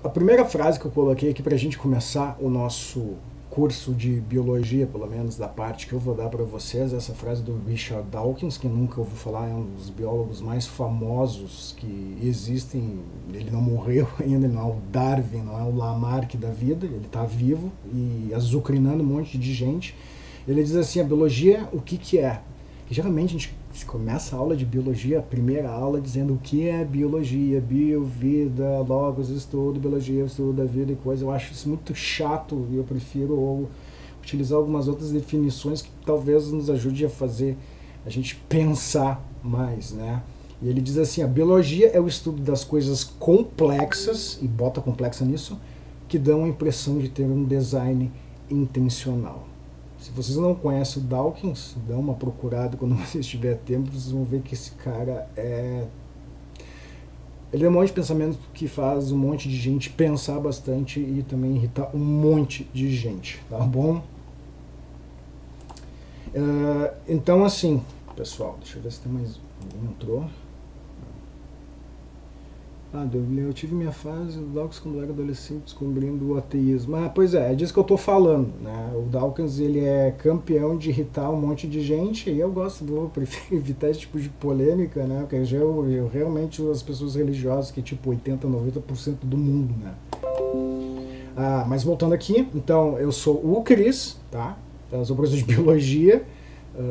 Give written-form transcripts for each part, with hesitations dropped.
A primeira frase que eu coloquei aqui para a gente começar o nosso curso de biologia, pelo menos da parte que eu vou dar para vocês, essa frase do Richard Dawkins, que nunca ouviu falar, é um dos biólogos mais famosos que existem. Ele não morreu ainda, ele não é o Darwin, não é o Lamarck da vida, ele está vivo e azucrinando um monte de gente. Ele diz assim: a biologia, o que que é? E geralmente a gente começa a aula de biologia, a primeira aula, dizendo o que é biologia, bio, vida, logos, estudo, biologia, estudo da vida e coisa. Eu acho isso muito chato e eu prefiro utilizar algumas outras definições que talvez nos ajude a fazer a gente pensar mais, né? E ele diz assim: a biologia é o estudo das coisas complexas, e bota complexa nisso, que dão a impressão de ter um design intencional. Se vocês não conhecem o Dawkins, dão uma procurada quando vocês tiverem tempo, vocês vão ver que esse cara ele é um monte de pensamento que faz um monte de gente pensar bastante e também irritar um monte de gente, tá bom? Então assim, pessoal, deixa eu ver se tem mais alguém entrou. Eu tive minha fase do Dawkins quando eu era adolescente, descobrindo o ateísmo. Pois é disso que eu estou falando, né? O Dawkins, ele é campeão de irritar um monte de gente, e eu prefiro evitar esse tipo de polêmica, né? Porque eu realmente, as pessoas religiosas, que é tipo 80, 90% do mundo, né? Mas voltando aqui, então, eu sou o Cris, tá? Eu sou professor de biologia,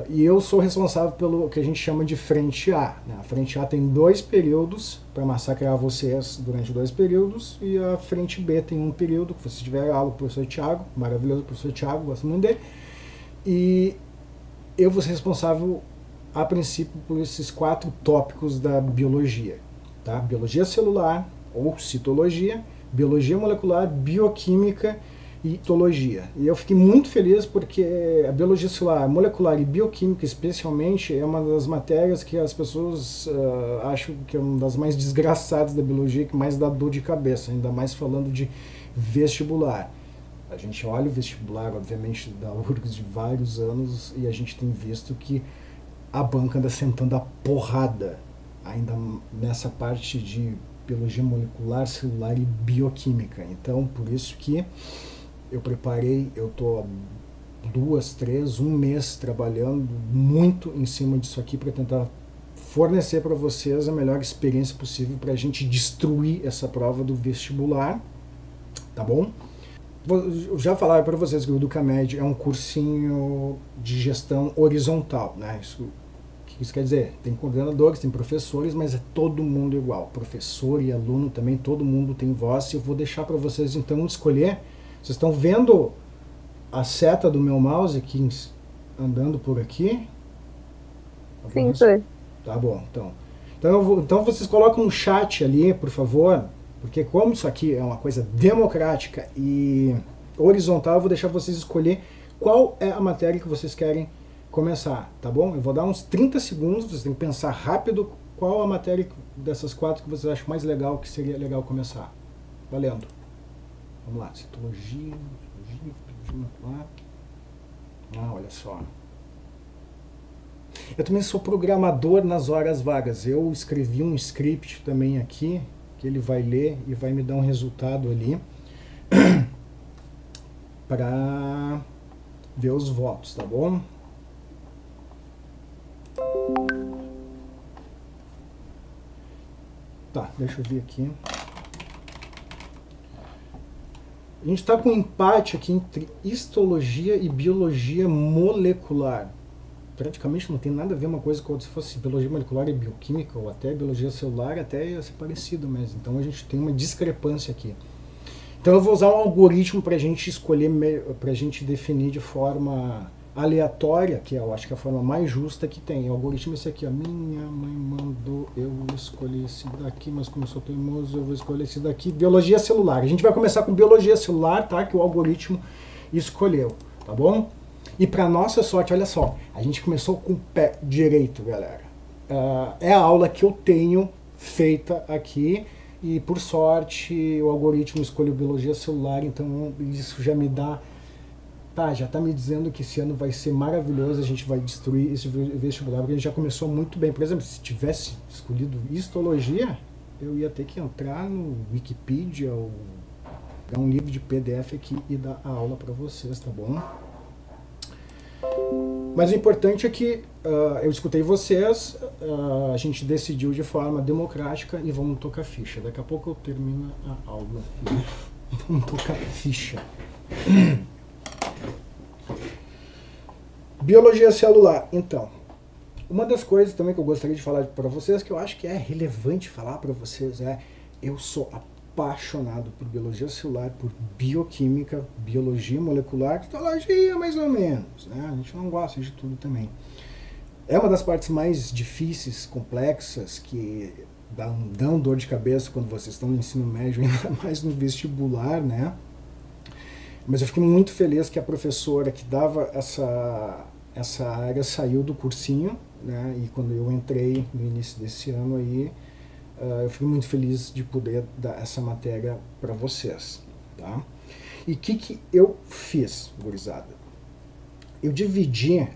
e eu sou responsável pelo que a gente chama de Frente A, né? A Frente A tem 2 períodos para massacrar vocês durante 2 períodos, e a Frente B tem 1 período, que você tiver aula com o professor Thiago, maravilhoso professor Thiago, gosto muito dele, e eu vou ser responsável, a princípio, por esses 4 tópicos da biologia, tá? Biologia celular, ou citologia, biologia molecular, bioquímica e histologia. E eu fiquei muito feliz porque a biologia celular, molecular e bioquímica especialmente é uma das matérias que as pessoas acham que é uma das mais desgraçadas da biologia, que mais dá dor de cabeça, ainda mais falando de vestibular. A gente olha o vestibular, obviamente, da URGS de vários anos, e a gente tem visto que a banca anda sentando a porrada ainda nessa parte de biologia molecular, celular e bioquímica. Então, por isso que eu estou há 2, 3, 1 mês trabalhando muito em cima disso aqui para tentar fornecer para vocês a melhor experiência possível para a gente destruir essa prova do vestibular, tá bom? Eu já falava para vocês que o Educamed é um cursinho de gestão horizontal, né? O que isso quer dizer? Tem coordenadores, tem professores, mas é todo mundo igual. Professor e aluno também, todo mundo tem voz. E eu vou deixar para vocês então escolher. Vocês estão vendo a seta do meu mouse aqui andando por aqui? Sim, foi. Tá bom, então. Então vocês colocam no chat ali, por favor, porque como isso aqui é uma coisa democrática e horizontal, eu vou deixar vocês escolher qual é a matéria que vocês querem começar, tá bom? Eu vou dar uns 30 segundos, vocês têm que pensar rápido qual a matéria dessas 4 que vocês acham mais legal, que seria legal começar. Valendo. Vamos lá, citologia molecular. Olha só. Eu também sou programador nas horas vagas. Eu escrevi um script também aqui, que ele vai ler e vai me dar um resultado ali para ver os votos, tá bom? Tá, deixa eu ver aqui. A gente está com um empate aqui entre histologia e biologia molecular. Praticamente não tem nada a ver uma coisa com outra. Se fosse biologia molecular e bioquímica, ou até biologia celular, até ia ser parecido mesmo. Então a gente tem uma discrepância aqui. Então eu vou usar um algoritmo para a gente escolher, para a gente definir de forma aleatória, que eu acho que é a forma mais justa que tem. O algoritmo é esse aqui, ó. Minha mãe mandou eu escolher esse daqui, mas como eu sou teimoso, eu vou escolher esse daqui. Biologia celular. A gente vai começar com biologia celular, tá? Que o algoritmo escolheu, tá bom? E para nossa sorte, olha só, a gente começou com o pé direito, galera. É a aula que eu tenho feita aqui. E por sorte o algoritmo escolheu biologia celular, então isso já me dá... Tá, já tá me dizendo que esse ano vai ser maravilhoso, a gente vai destruir esse vestibular, porque a gente já começou muito bem. Por exemplo, se tivesse escolhido histologia, eu ia ter que entrar no Wikipedia ou pegar um livro de PDF aqui e dar a aula para vocês, tá bom? Mas o importante é que eu escutei vocês, a gente decidiu de forma democrática e vamos tocar ficha. Daqui a pouco eu termino a aula. Vamos tocar ficha. Biologia celular. Então, uma das coisas também que eu gostaria de falar para vocês, que eu acho que é relevante falar para vocês, eu sou apaixonado por biologia celular, por bioquímica, biologia molecular, histologia mais ou menos, né? A gente não gosta de tudo também. É uma das partes mais difíceis, complexas, que dão dor de cabeça quando vocês estão no ensino médio, ainda mais no vestibular, né? Mas eu fiquei muito feliz que a professora que dava essa área saiu do cursinho, né? E quando eu entrei no início desse ano aí, eu fiquei muito feliz de poder dar essa matéria para vocês, tá? E o que eu fiz, gurizada? Eu dividi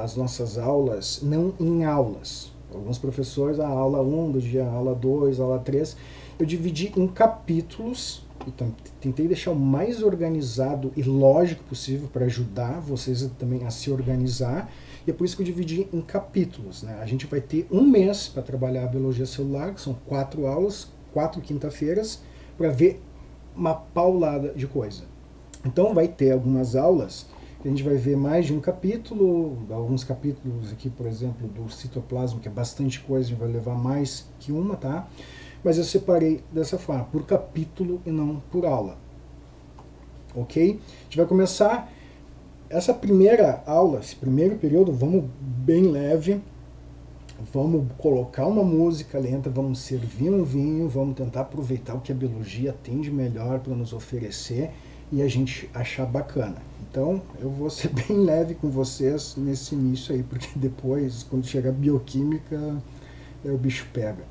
as nossas aulas não em aulas. Alguns professores, a aula 1 do dia, a aula 2, a aula 3, eu dividi em capítulos. Então, tentei deixar o mais organizado e lógico possível para ajudar vocês também a se organizar. E é por isso que eu dividi em capítulos, né? A gente vai ter um mês para trabalhar a biologia celular, que são 4 aulas, 4 quinta-feiras, para ver uma paulada de coisa. Então vai ter algumas aulas que a gente vai ver mais de um capítulo, alguns capítulos aqui, por exemplo, do citoplasma, que é bastante coisa, a gente vai levar mais que uma, tá? Mas eu separei dessa forma, por capítulo e não por aula. Ok? A gente vai começar essa primeira aula, esse primeiro período, vamos bem leve, vamos colocar uma música lenta, vamos servir um vinho, vamos tentar aproveitar o que a biologia tem de melhor para nos oferecer e a gente achar bacana. Então, eu vou ser bem leve com vocês nesse início aí, porque depois, quando chegar a bioquímica, o bicho pega.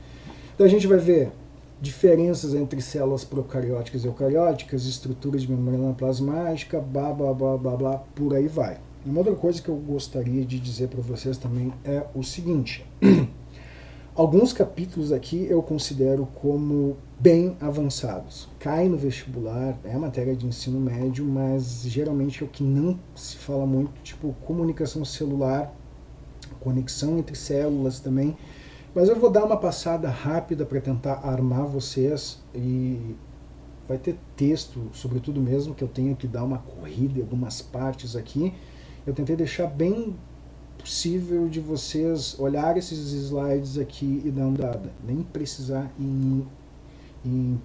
Então a gente vai ver diferenças entre células procarióticas e eucarióticas, estrutura de membrana plasmática, blá, blá, blá, blá, blá, por aí vai. Uma outra coisa que eu gostaria de dizer para vocês também é o seguinte. Alguns capítulos aqui eu considero como bem avançados. Cai no vestibular, é matéria de ensino médio, mas geralmente é o que não se fala muito, tipo comunicação celular, conexão entre células também. Mas eu vou dar uma passada rápida para tentar armar vocês e vai ter texto sobre tudo mesmo, que eu tenho que dar uma corrida em algumas partes aqui. Eu tentei deixar bem possível de vocês olhar esses slides aqui e dar uma dada. Nem precisar em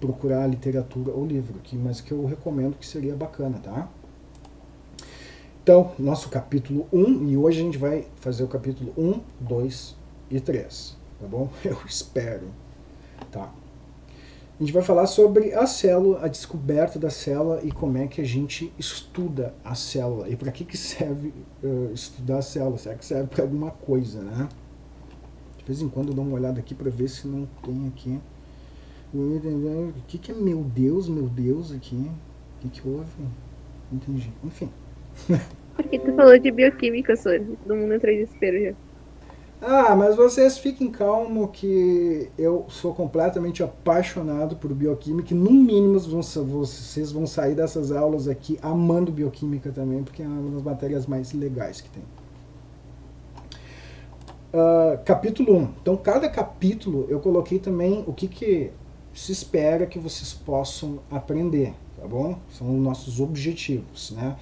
procurar literatura ou livro aqui, mas que eu recomendo que seria bacana, tá? Então, nosso capítulo 1, e hoje a gente vai fazer o capítulo 1, 2 e 3. Tá bom? Eu espero. Tá. A gente vai falar sobre a célula, a descoberta da célula e como é que a gente estuda a célula. E para que serve estudar a célula? Será que serve para alguma coisa, né? De vez em quando eu dou uma olhada aqui para ver se não tem aqui. O que é meu Deus aqui? O que houve? Não entendi. Enfim. Porque tu falou de bioquímica, Sônia. Todo mundo entrou em desespero já. Ah, mas vocês fiquem calmos que eu sou completamente apaixonado por bioquímica e no mínimo vocês vão sair dessas aulas aqui amando bioquímica também, porque é uma das matérias mais legais que tem. Capítulo 1. Então, cada capítulo eu coloquei também o que se espera que vocês possam aprender, tá bom? São os nossos objetivos, né?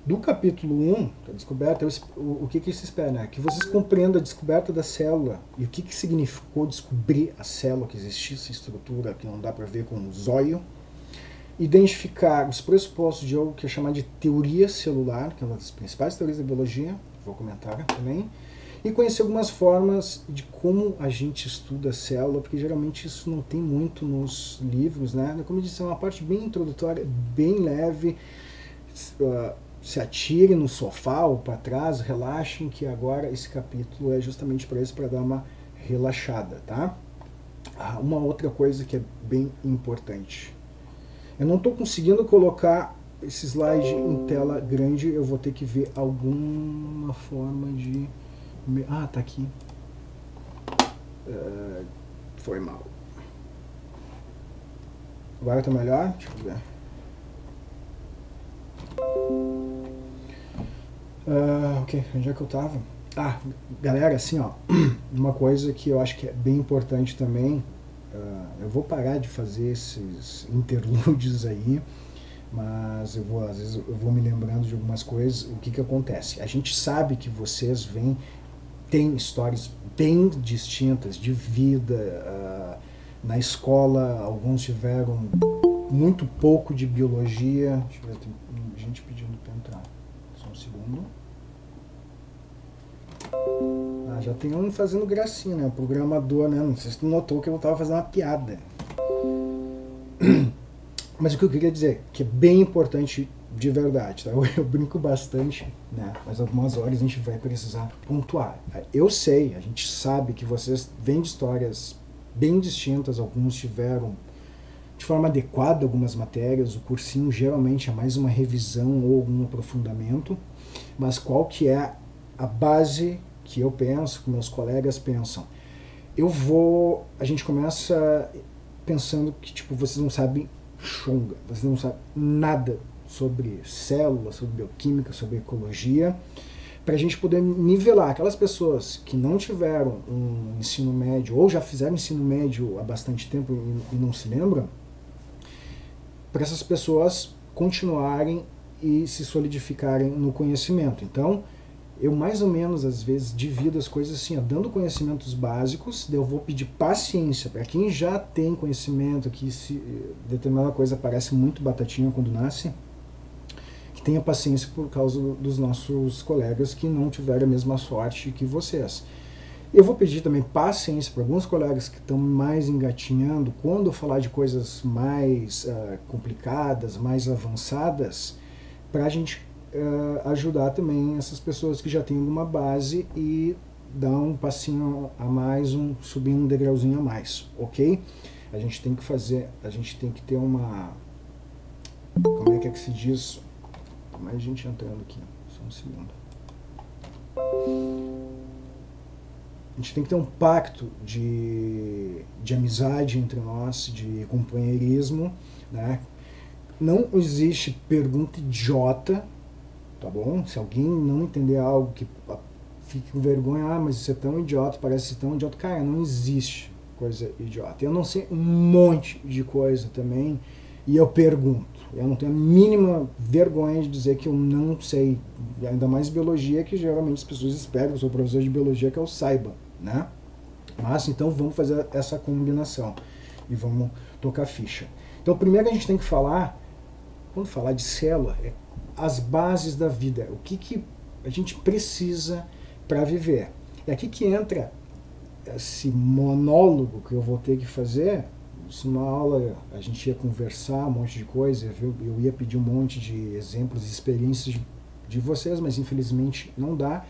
Do capítulo 1, a descoberta, o que se espera? Né? Que vocês compreendam a descoberta da célula e o que significou descobrir a célula, que existisse estrutura que não dá para ver com o zóio. Identificar os pressupostos de algo que é chamado de teoria celular, que é uma das principais teorias da biologia, vou comentar também. E conhecer algumas formas de como a gente estuda a célula, porque geralmente isso não tem muito nos livros, né? Como eu disse, é uma parte bem introdutória, bem leve. Se atire no sofá ou para trás, relaxem, que agora esse capítulo é justamente para isso, para dar uma relaxada, tá? Uma outra coisa que é bem importante. Eu não estou conseguindo colocar esse slide em tela grande, eu vou ter que ver alguma forma de... Ah, tá aqui. Foi mal. Agora tá melhor? Deixa eu ver. Ok, onde é que eu tava? Ah, galera, assim, ó, uma coisa que eu acho que é bem importante também, eu vou parar de fazer esses interlúdios aí, mas às vezes eu vou me lembrando de algumas coisas. O que acontece? A gente sabe que vocês têm histórias bem distintas de vida. Na escola, alguns tiveram muito pouco de biologia. Deixa eu ver, tem gente pedindo para entrar. Só um segundo. Já tem um fazendo gracinha, né? O programador, né? Não sei se tu notou que eu tava fazendo uma piada. Mas o que eu queria dizer, que é bem importante de verdade, tá? Eu brinco bastante, né? Mas algumas horas a gente vai precisar pontuar. Eu sei, a gente sabe que vocês vêm de histórias bem distintas, alguns tiveram de forma adequada algumas matérias, o cursinho geralmente é mais uma revisão ou algum aprofundamento, mas qual que é a base que eu penso, que meus colegas pensam? A gente começa pensando que, tipo, vocês não sabem chunga, vocês não sabem nada sobre célula, sobre bioquímica, sobre ecologia, para a gente poder nivelar aquelas pessoas que não tiveram um ensino médio ou já fizeram ensino médio há bastante tempo e não se lembram, para essas pessoas continuarem e se solidificarem no conhecimento. Então, eu mais ou menos às vezes divido as coisas assim, dando conhecimentos básicos, eu vou pedir paciência para quem já tem conhecimento, que se determinada coisa parece muito batatinha quando nasce, que tenha paciência por causa dos nossos colegas que não tiveram a mesma sorte que vocês. Eu vou pedir também paciência para alguns colegas que estão mais engatinhando, quando eu falar de coisas mais complicadas, mais avançadas, para a gente ajudar também essas pessoas que já têm alguma base e dar um passinho a mais, subir um degrauzinho a mais, ok? A gente tem que ter uma, como é que se diz? Tem mais gente entrando aqui, só um segundo. A gente tem que ter um pacto de amizade entre nós, de companheirismo, né? Não existe pergunta idiota, tá bom? Se alguém não entender algo que fique com vergonha, mas isso é tão idiota, parece tão idiota. Cara, não existe coisa idiota. Eu não sei um monte de coisa também e eu pergunto. Eu não tenho a mínima vergonha de dizer que eu não sei, ainda mais biologia, que geralmente as pessoas esperam, eu sou professor de biologia, que eu saiba, né? Mas então vamos fazer essa combinação e vamos tocar ficha. Então primeiro a gente tem que falar, quando falar de célula, é as bases da vida, o que a gente precisa para viver. É aqui que entra esse monólogo que eu vou ter que fazer. Se numa aula a gente ia conversar um monte de coisa, eu ia pedir um monte de exemplos e experiências de vocês, mas infelizmente não dá.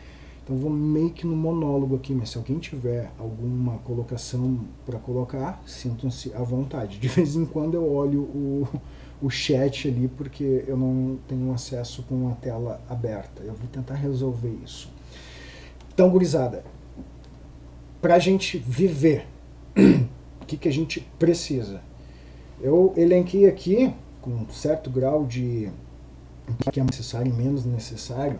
Então vou meio que no monólogo aqui, mas se alguém tiver alguma colocação para colocar, sintam-se à vontade. De vez em quando eu olho o chat ali, porque eu não tenho acesso com a tela aberta. Eu vou tentar resolver isso. Então, gurizada, para a gente viver, o que a gente precisa? Eu elenquei aqui, com um certo grau de o que é necessário e menos necessário,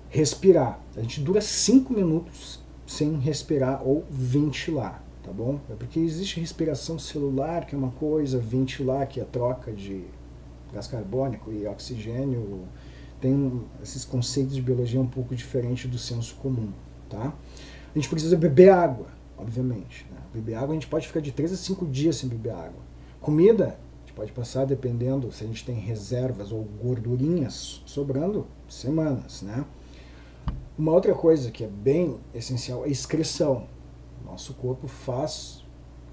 respirar. A gente dura 5 minutos sem respirar ou ventilar, tá bom? É porque existe respiração celular, que é uma coisa, ventilar, que é a troca de gás carbônico e oxigênio. Tem esses conceitos de biologia um pouco diferentes do senso comum, tá? A gente precisa beber água, obviamente, né? Beber água, a gente pode ficar de 3 a 5 dias sem beber água. Comida, a gente pode passar, dependendo se a gente tem reservas ou gordurinhas sobrando, semanas, né? Uma outra coisa que é bem essencial é a excreção. Nosso corpo faz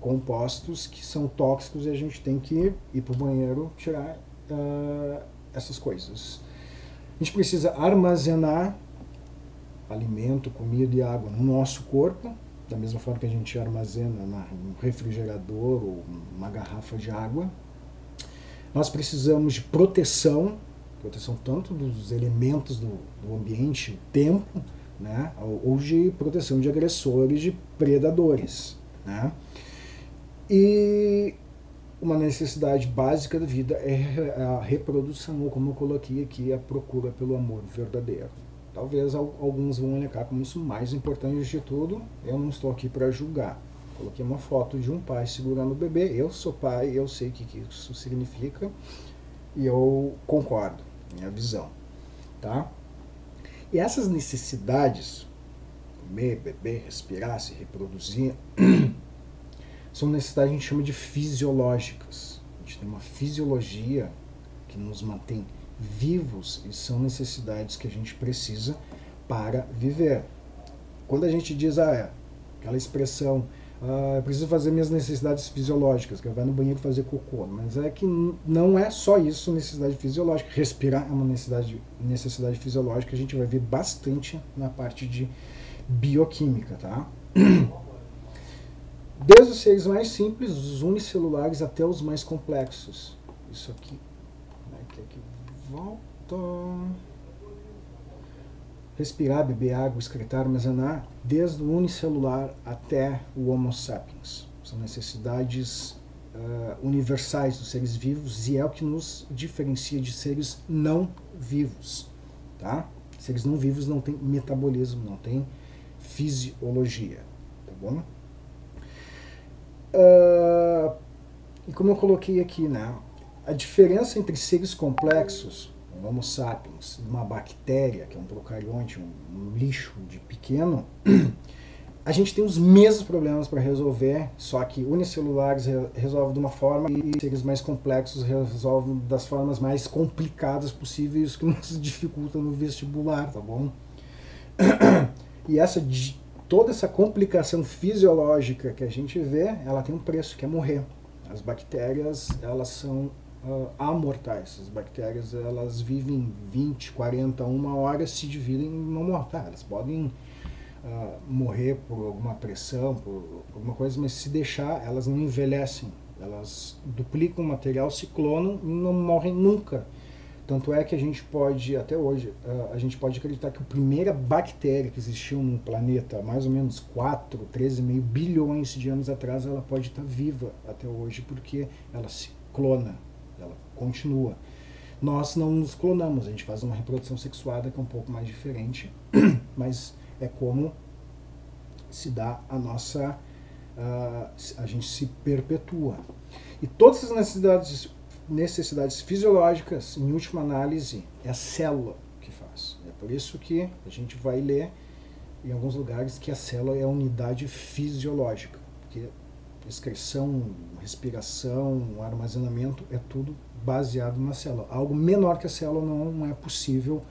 compostos que são tóxicos e a gente tem que ir para o banheiro tirar essas coisas. A gente precisa armazenar alimento, comida e água no nosso corpo, da mesma forma que a gente armazena no refrigerador ou uma garrafa de água. Nós precisamos de proteção tanto dos elementos do ambiente, o tempo, né, ou de proteção de agressores, de predadores, né? E uma necessidade básica da vida é a reprodução, ou como eu coloquei aqui, a procura pelo amor verdadeiro. Talvez alguns vão elencar como isso mais importante de tudo. Eu não estou aqui para julgar. Coloquei uma foto de um pai segurando o bebê. Eu sou pai, eu sei o que isso significa e eu concordo, minha visão, tá? E essas necessidades, comer, beber, respirar, se reproduzir, são necessidades que a gente chama de fisiológicas. A gente tem uma fisiologia que nos mantém vivos e são necessidades que a gente precisa para viver. Quando a gente diz, aquela expressão, eu preciso fazer minhas necessidades fisiológicas, que vai no banheiro fazer cocô, mas é que não é só isso necessidade fisiológica. Respirar é uma necessidade fisiológica, a gente vai ver bastante na parte de bioquímica, tá? Desde os seres mais simples, os unicelulares, até os mais complexos. Isso aqui, aqui volta. Respirar, beber água, excretar, armazenar, desde o unicelular até o Homo sapiens. São necessidades universais dos seres vivos e é o que nos diferencia de seres não vivos. Tá? Seres não vivos não têm metabolismo, não têm fisiologia. Tá bom? E como eu coloquei aqui, né, a diferença entre seres complexos, Homo sapiens, uma bactéria, que é um procarionte, um lixo de pequeno, a gente tem os mesmos problemas para resolver, só que unicelulares resolvem de uma forma e seres mais complexos resolvem das formas mais complicadas possíveis, que nos dificulta no vestibular, tá bom? E toda essa complicação fisiológica que a gente vê, ela tem um preço, que é morrer. As bactérias, elas são amortais. As bactérias, elas vivem 20, 40, 1 hora, se dividem e não mortar. Elas podem morrer por alguma pressão, por alguma coisa, mas se deixar, elas não envelhecem. Elas duplicam o material, se clonam e não morrem nunca. Tanto é que a gente pode, até hoje, a gente pode acreditar que a primeira bactéria que existiu no planeta, mais ou menos 4, 13,5 bilhões de anos atrás, ela pode estar viva até hoje, porque ela se clona, ela continua. Nós não nos clonamos, a gente faz uma reprodução sexuada que é um pouco mais diferente, mas é como se dá a nossa... a gente se perpetua. E todas as necessidades fisiológicas, em última análise, é a célula que faz. É por isso que a gente vai ler em alguns lugares que a célula é a unidade fisiológica, porque excreção, respiração, armazenamento é tudo baseado na célula. Algo menor que a célula não é possível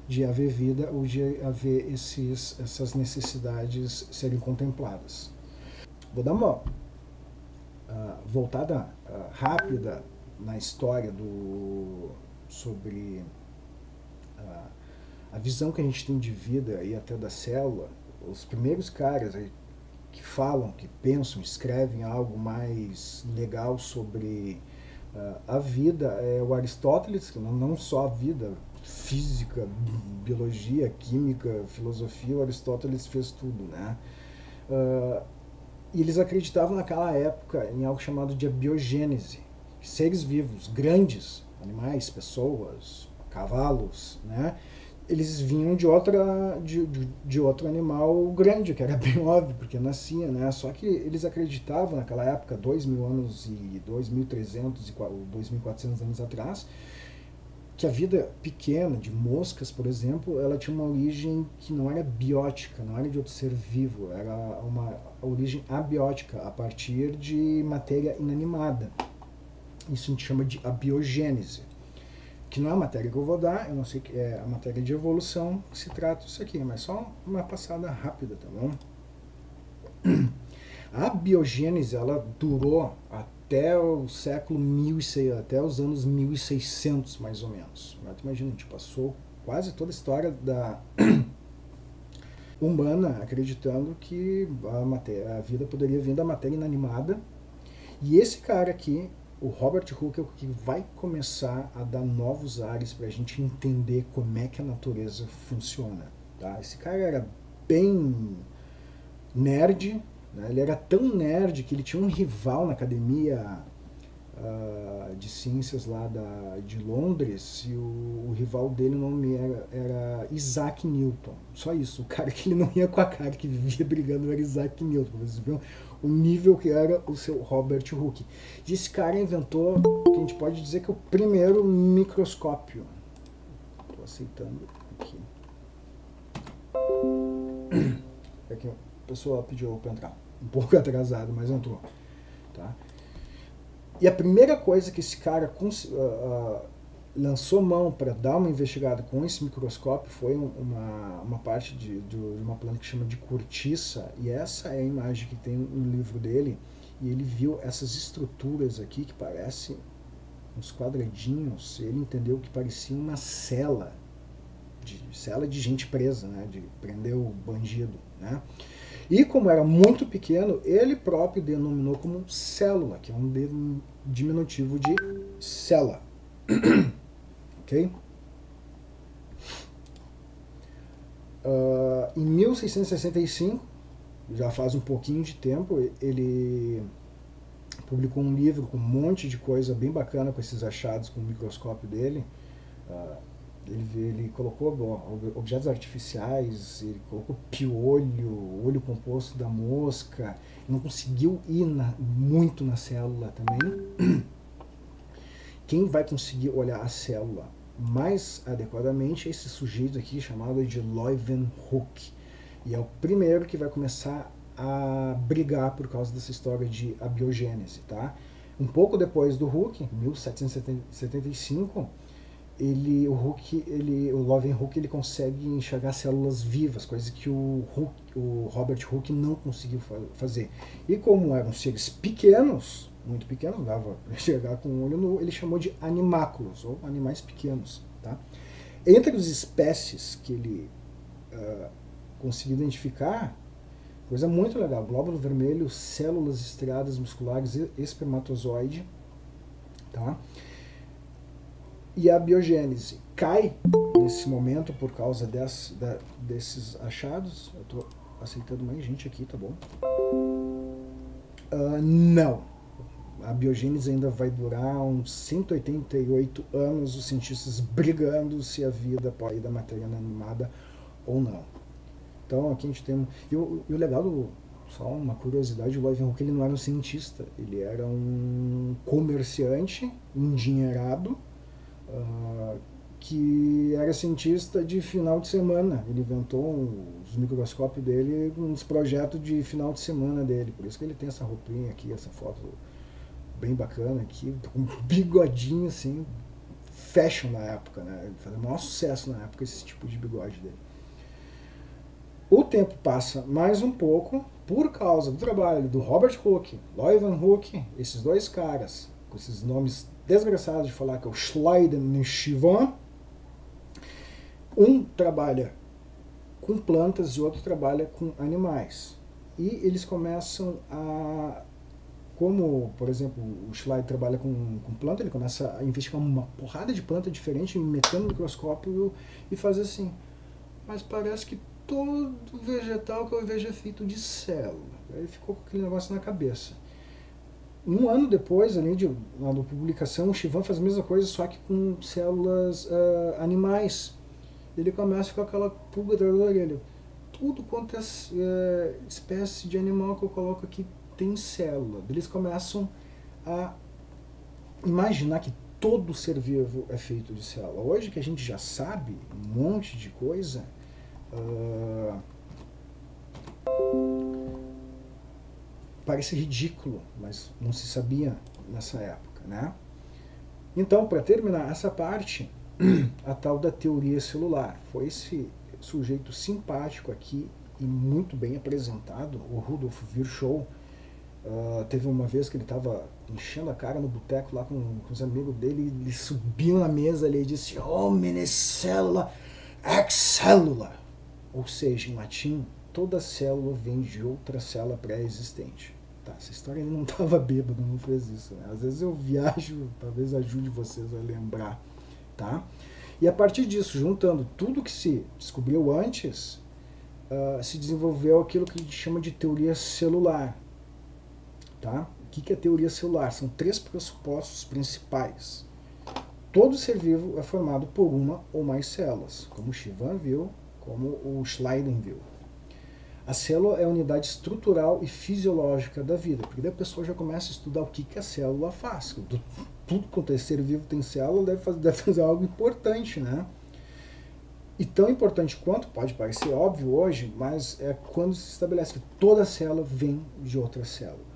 de haver vida ou de haver essas necessidades serem contempladas. Vou dar uma voltada rápida na história sobre a visão que a gente tem de vida e até da célula. Os primeiros caras que falam, que pensam, escrevem algo mais legal sobre a vida é o Aristóteles, que não só a vida, física, biologia, química, filosofia, o Aristóteles fez tudo, né? E eles acreditavam naquela época em algo chamado de abiogênese. Seres vivos, grandes, animais, pessoas, cavalos, né? Eles vinham de outro animal grande, que era bem óbvio, porque nascia, né? Só que eles acreditavam naquela época, 2.000 anos e 2.300 e 2.400 anos atrás, que a vida pequena, de moscas, por exemplo, ela tinha uma origem que não era biótica, não era de outro ser vivo, era uma origem abiótica, a partir de matéria inanimada. Isso a gente chama de abiogênese, que não é a matéria que eu vou dar, eu não sei que é a matéria de evolução que se trata isso aqui, mas só uma passada rápida, tá bom? A abiogênese, ela durou até o século 1600, até os anos 1600, mais ou menos. Mas imagina, a gente passou quase toda a história da humana acreditando que a vida poderia vir da matéria inanimada. E esse cara aqui, o Robert Hooke, é o que vai começar a dar novos ares para a gente entender como é que a natureza funciona. Tá? Esse cara era bem nerd, né? Ele era tão nerd que ele tinha um rival na academia de ciências lá de Londres, e o rival dele, o nome era Isaac Newton. Só isso, o cara que ele não ia com a cara, que vivia brigando, era Isaac Newton. Vocês viram o nível que era o seu Robert Hooke. E esse cara inventou, que a gente pode dizer que é o primeiro microscópio. Estou aceitando aqui. Aqui a pessoa pediu para entrar, um pouco atrasado, mas entrou. Tá? E a primeira coisa que esse cara lançou mão para dar uma investigada com esse microscópio foi uma parte de uma planta que chama de cortiça, e essa é a imagem que tem no livro dele, e ele viu essas estruturas aqui que parecem uns quadradinhos, ele entendeu que parecia uma cela de gente presa, né, de prender o bandido, né? E como era muito pequeno, ele próprio denominou como célula, que é um diminutivo de cela. Ok? Em 1665, já faz um pouquinho de tempo, ele publicou um livro com um monte de coisa bem bacana com esses achados com o microscópio dele. Ele colocou objetos artificiais, ele colocou piolho, olho composto da mosca, não conseguiu ir muito na célula também. Quem vai conseguir olhar a célula mais adequadamente é esse sujeito aqui chamado de Leeuwenhoek, e é o primeiro que vai começar a brigar por causa dessa história de abiogênese, tá? Um pouco depois do Hooke, 1775, o Leeuwenhoek ele consegue enxergar células vivas, coisa que o Robert Hooke não conseguiu fazer. E como eram seres pequenos, muito pequenos, dava para enxergar com o olho nu, ele chamou de animáculos, ou animais pequenos. Tá? Entre as espécies que ele conseguiu identificar, coisa muito legal, glóbulo vermelho, células estriadas musculares, espermatozoide, tá? E a biogênese cai nesse momento por causa desses achados. Eu estou aceitando mais gente aqui, tá bom? Não. A biogênese ainda vai durar uns 188 anos, os cientistas brigando se a vida pode ir da matéria inanimada ou não. Então aqui a gente tem... E o legal, só uma curiosidade, o Leeuwenhoek ele não era um cientista, ele era um comerciante endinheirado, que era cientista de final de semana. Ele inventou os microscópios dele, uns projetos de final de semana dele. Por isso que ele tem essa roupinha aqui, essa foto bem bacana aqui, com um bigodinho assim, fashion na época, né? Ele fazia o maior sucesso na época esse tipo de bigode dele. O tempo passa mais um pouco por causa do trabalho do Robert Hooke, Leeuwenhoek, esses dois caras com esses nomes desgraçados de falar, que é o Schleiden e Chivan. Um trabalha com plantas e outro trabalha com animais. E eles começam a... Como, por exemplo, o Schleiden trabalha com planta, ele começa a investigar uma porrada de planta diferente, metendo no microscópio e fazer assim. Mas parece que todo vegetal que eu vejo é feito de célula. Aí ficou com aquele negócio na cabeça. Um ano depois, além da publicação, o Chivan faz a mesma coisa, só que com células animais. Ele começa a ficar aquela pulga atrás da orelha. Tudo quanto é espécie de animal que eu coloco aqui tem célula. Eles começam a imaginar que todo ser vivo é feito de célula. Hoje que a gente já sabe um monte de coisa, parece ridículo, mas não se sabia nessa época, né? Então, para terminar essa parte, a tal da teoria celular. Foi esse sujeito simpático aqui e muito bem apresentado, o Rudolf Virchow. Teve uma vez que ele estava enchendo a cara no boteco lá com os amigos dele, ele subiu na mesa ali e disse: "Homine cellula ex cellula", ou seja, em latim, toda célula vem de outra célula pré-existente. Tá, essa história ele não estava bêbado, não fez isso, né? Às vezes eu viajo, talvez ajude vocês a lembrar, tá? E a partir disso, juntando tudo que se descobriu antes, se desenvolveu aquilo que a gente chama de teoria celular, tá? que é a teoria celular? São 3 pressupostos principais. Todo ser vivo é formado por uma ou mais células, como o Shivan viu, como o Schleiden viu. A célula é a unidade estrutural e fisiológica da vida, porque daí a pessoa já começa a estudar o que a célula faz. Tudo quanto é ser vivo tem célula, deve fazer algo importante, né? E tão importante quanto, pode parecer óbvio hoje, mas é quando se estabelece que toda célula vem de outra célula.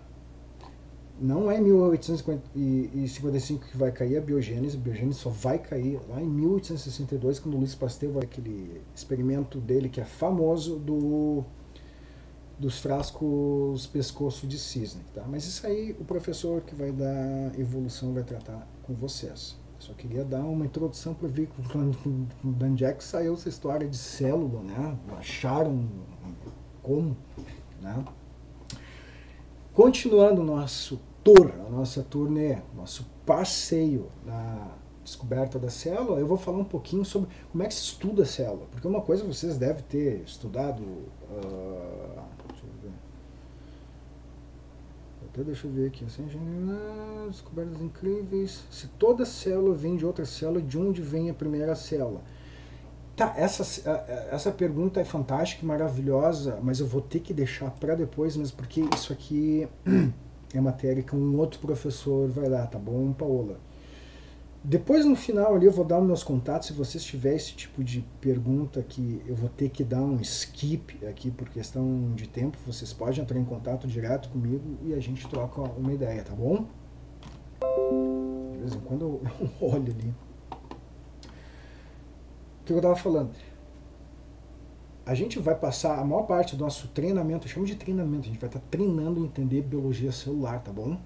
Não é em 1855 que vai cair a biogênese só vai cair lá em 1862, quando o Louis Pasteur vai aquele experimento dele que é famoso dos frascos pescoço de cisne. Tá? Mas isso aí o professor que vai dar evolução vai tratar com vocês. Só queria dar uma introdução para ver de onde é que saiu essa história de célula, né? Acharam como, né? Continuando nosso tour, a nossa turnê, nosso passeio na descoberta da célula, eu vou falar um pouquinho sobre como é que se estuda a célula. Porque uma coisa vocês devem ter estudado, deixa eu ver aqui, assim, descobertas incríveis. Se toda célula vem de outra célula, de onde vem a primeira célula? Tá, essa pergunta é fantástica e maravilhosa, mas eu vou ter que deixar para depois, mesmo porque isso aqui é matéria que um outro professor vai dar, tá bom, Paola? Depois, no final ali, eu vou dar os meus contatos. Se vocês tiverem esse tipo de pergunta que eu vou ter que dar um skip aqui por questão de tempo, vocês podem entrar em contato direto comigo e a gente troca uma ideia, tá bom? De vez em quando eu olho ali. O que eu estava falando? A gente vai passar a maior parte do nosso treinamento, eu chamo de treinamento, a gente vai estar treinando a entender biologia celular, tá bom?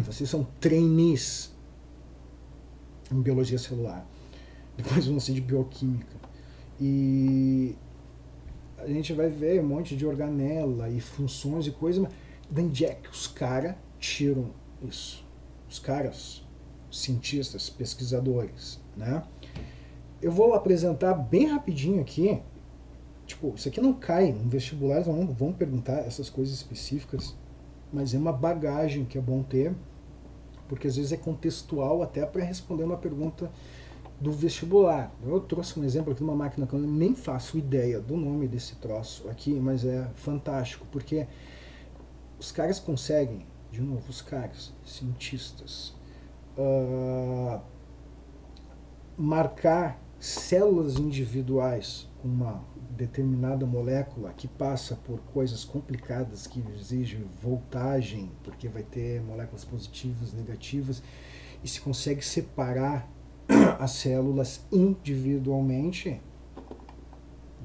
Vocês são trainees em biologia celular. Depois vão ser de bioquímica. E a gente vai ver um monte de organela e funções e coisas, mas de onde é que os caras tiram isso? Os caras, cientistas, pesquisadores, né? Eu vou apresentar bem rapidinho aqui. Tipo, isso aqui não cai em vestibular, eles não vão perguntar essas coisas específicas, mas é uma bagagem que é bom ter, porque às vezes é contextual até para responder uma pergunta do vestibular. Eu trouxe um exemplo aqui de uma máquina que eu nem faço ideia do nome desse troço aqui, mas é fantástico, porque os caras conseguem, de novo, os caras, cientistas, marcar células individuais com uma determinada molécula que passa por coisas complicadas que exigem voltagem, porque vai ter moléculas positivas, negativas, e se consegue separar as células individualmente,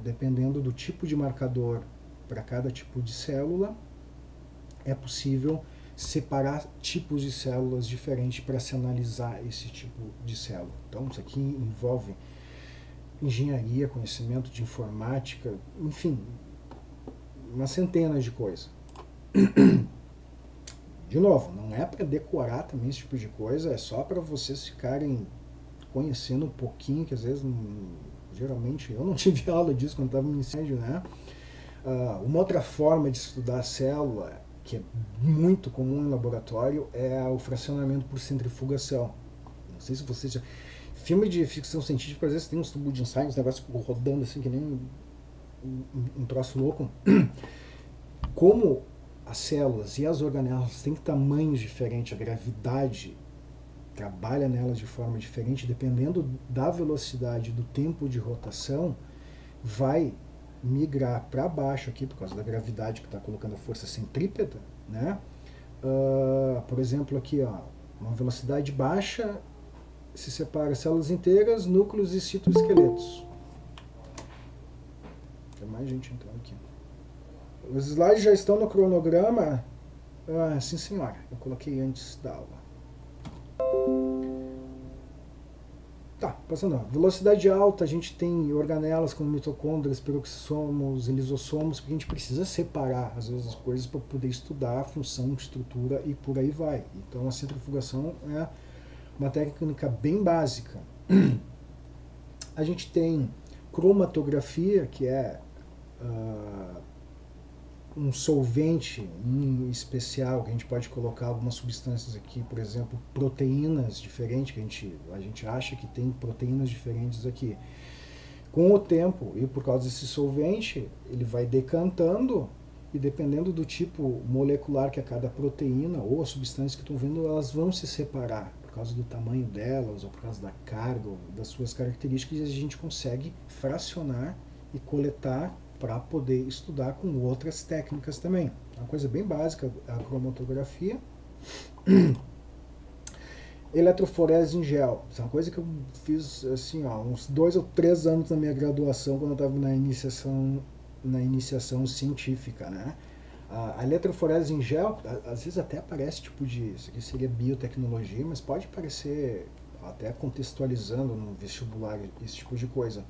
dependendo do tipo de marcador para cada tipo de célula, é possível separar tipos de células diferentes para se analisar esse tipo de célula. Então isso aqui envolve engenharia, conhecimento de informática, enfim, uma centena de coisas. De novo, não é para decorar também esse tipo de coisa, é só para vocês ficarem conhecendo um pouquinho, que às vezes, geralmente, eu não tive aula disso quando estava no ensino médio, né? Uma outra forma de estudar a célula, que é muito comum em laboratório, é o fracionamento por centrifugação. Não sei se vocês já... Filme de ficção científica, às vezes tem uns tubos de ensaio, uns negócios rodando assim, que nem um troço louco. Como as células e as organelas têm tamanhos diferentes, a gravidade trabalha nelas de forma diferente, dependendo da velocidade do tempo de rotação, vai migrar para baixo aqui, por causa da gravidade que está colocando a força centrípeta, né? Por exemplo, aqui, ó, uma velocidade baixa se separa células inteiras, núcleos e citoesqueletos. Tem mais gente entrando aqui. Os slides já estão no cronograma? Sim, senhora. Eu coloquei antes da aula. Tá, passando. Velocidade alta, a gente tem organelas como mitocôndrias, peroxissomos, lisossomos, porque a gente precisa separar, às vezes, as coisas para poder estudar a função, estrutura e por aí vai. Então, a centrifugação é uma técnica bem básica. A gente tem cromatografia, que é um solvente em especial, que a gente pode colocar algumas substâncias aqui, por exemplo, proteínas diferentes, que a gente acha que tem proteínas diferentes aqui. Com o tempo, e por causa desse solvente, ele vai decantando, e dependendo do tipo molecular que é cada proteína ou as substâncias que estão vendo, elas vão se separar por causa do tamanho delas, ou por causa da carga, ou das suas características, e a gente consegue fracionar e coletar para poder estudar com outras técnicas também. Uma coisa bem básica, a cromatografia. Eletroforese em gel. Isso é uma coisa que eu fiz assim, ó, uns 2 ou 3 anos na minha graduação, quando eu estava na iniciação científica, né? A eletroforese em gel, às vezes até aparece tipo de, isso aqui seria biotecnologia, mas pode parecer, até contextualizando no vestibular, esse tipo de coisa.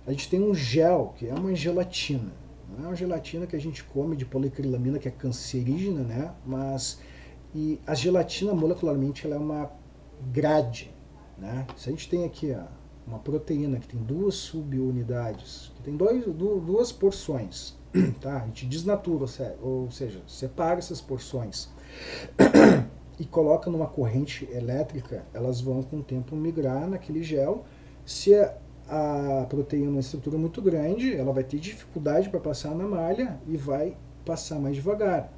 A gente tem um gel, que é uma gelatina. Não é uma gelatina que a gente come de poliacrilamina, que é cancerígena, né? Mas a gelatina, molecularmente, ela é uma grade, né? Se a gente tem aqui uma proteína que tem 2 subunidades, que tem duas porções, tá? A gente desnatura, ou seja, separa essas porções e coloca numa corrente elétrica, elas vão com o tempo migrar naquele gel. Se a proteína é uma estrutura muito grande, ela vai ter dificuldade para passar na malha e vai passar mais devagar.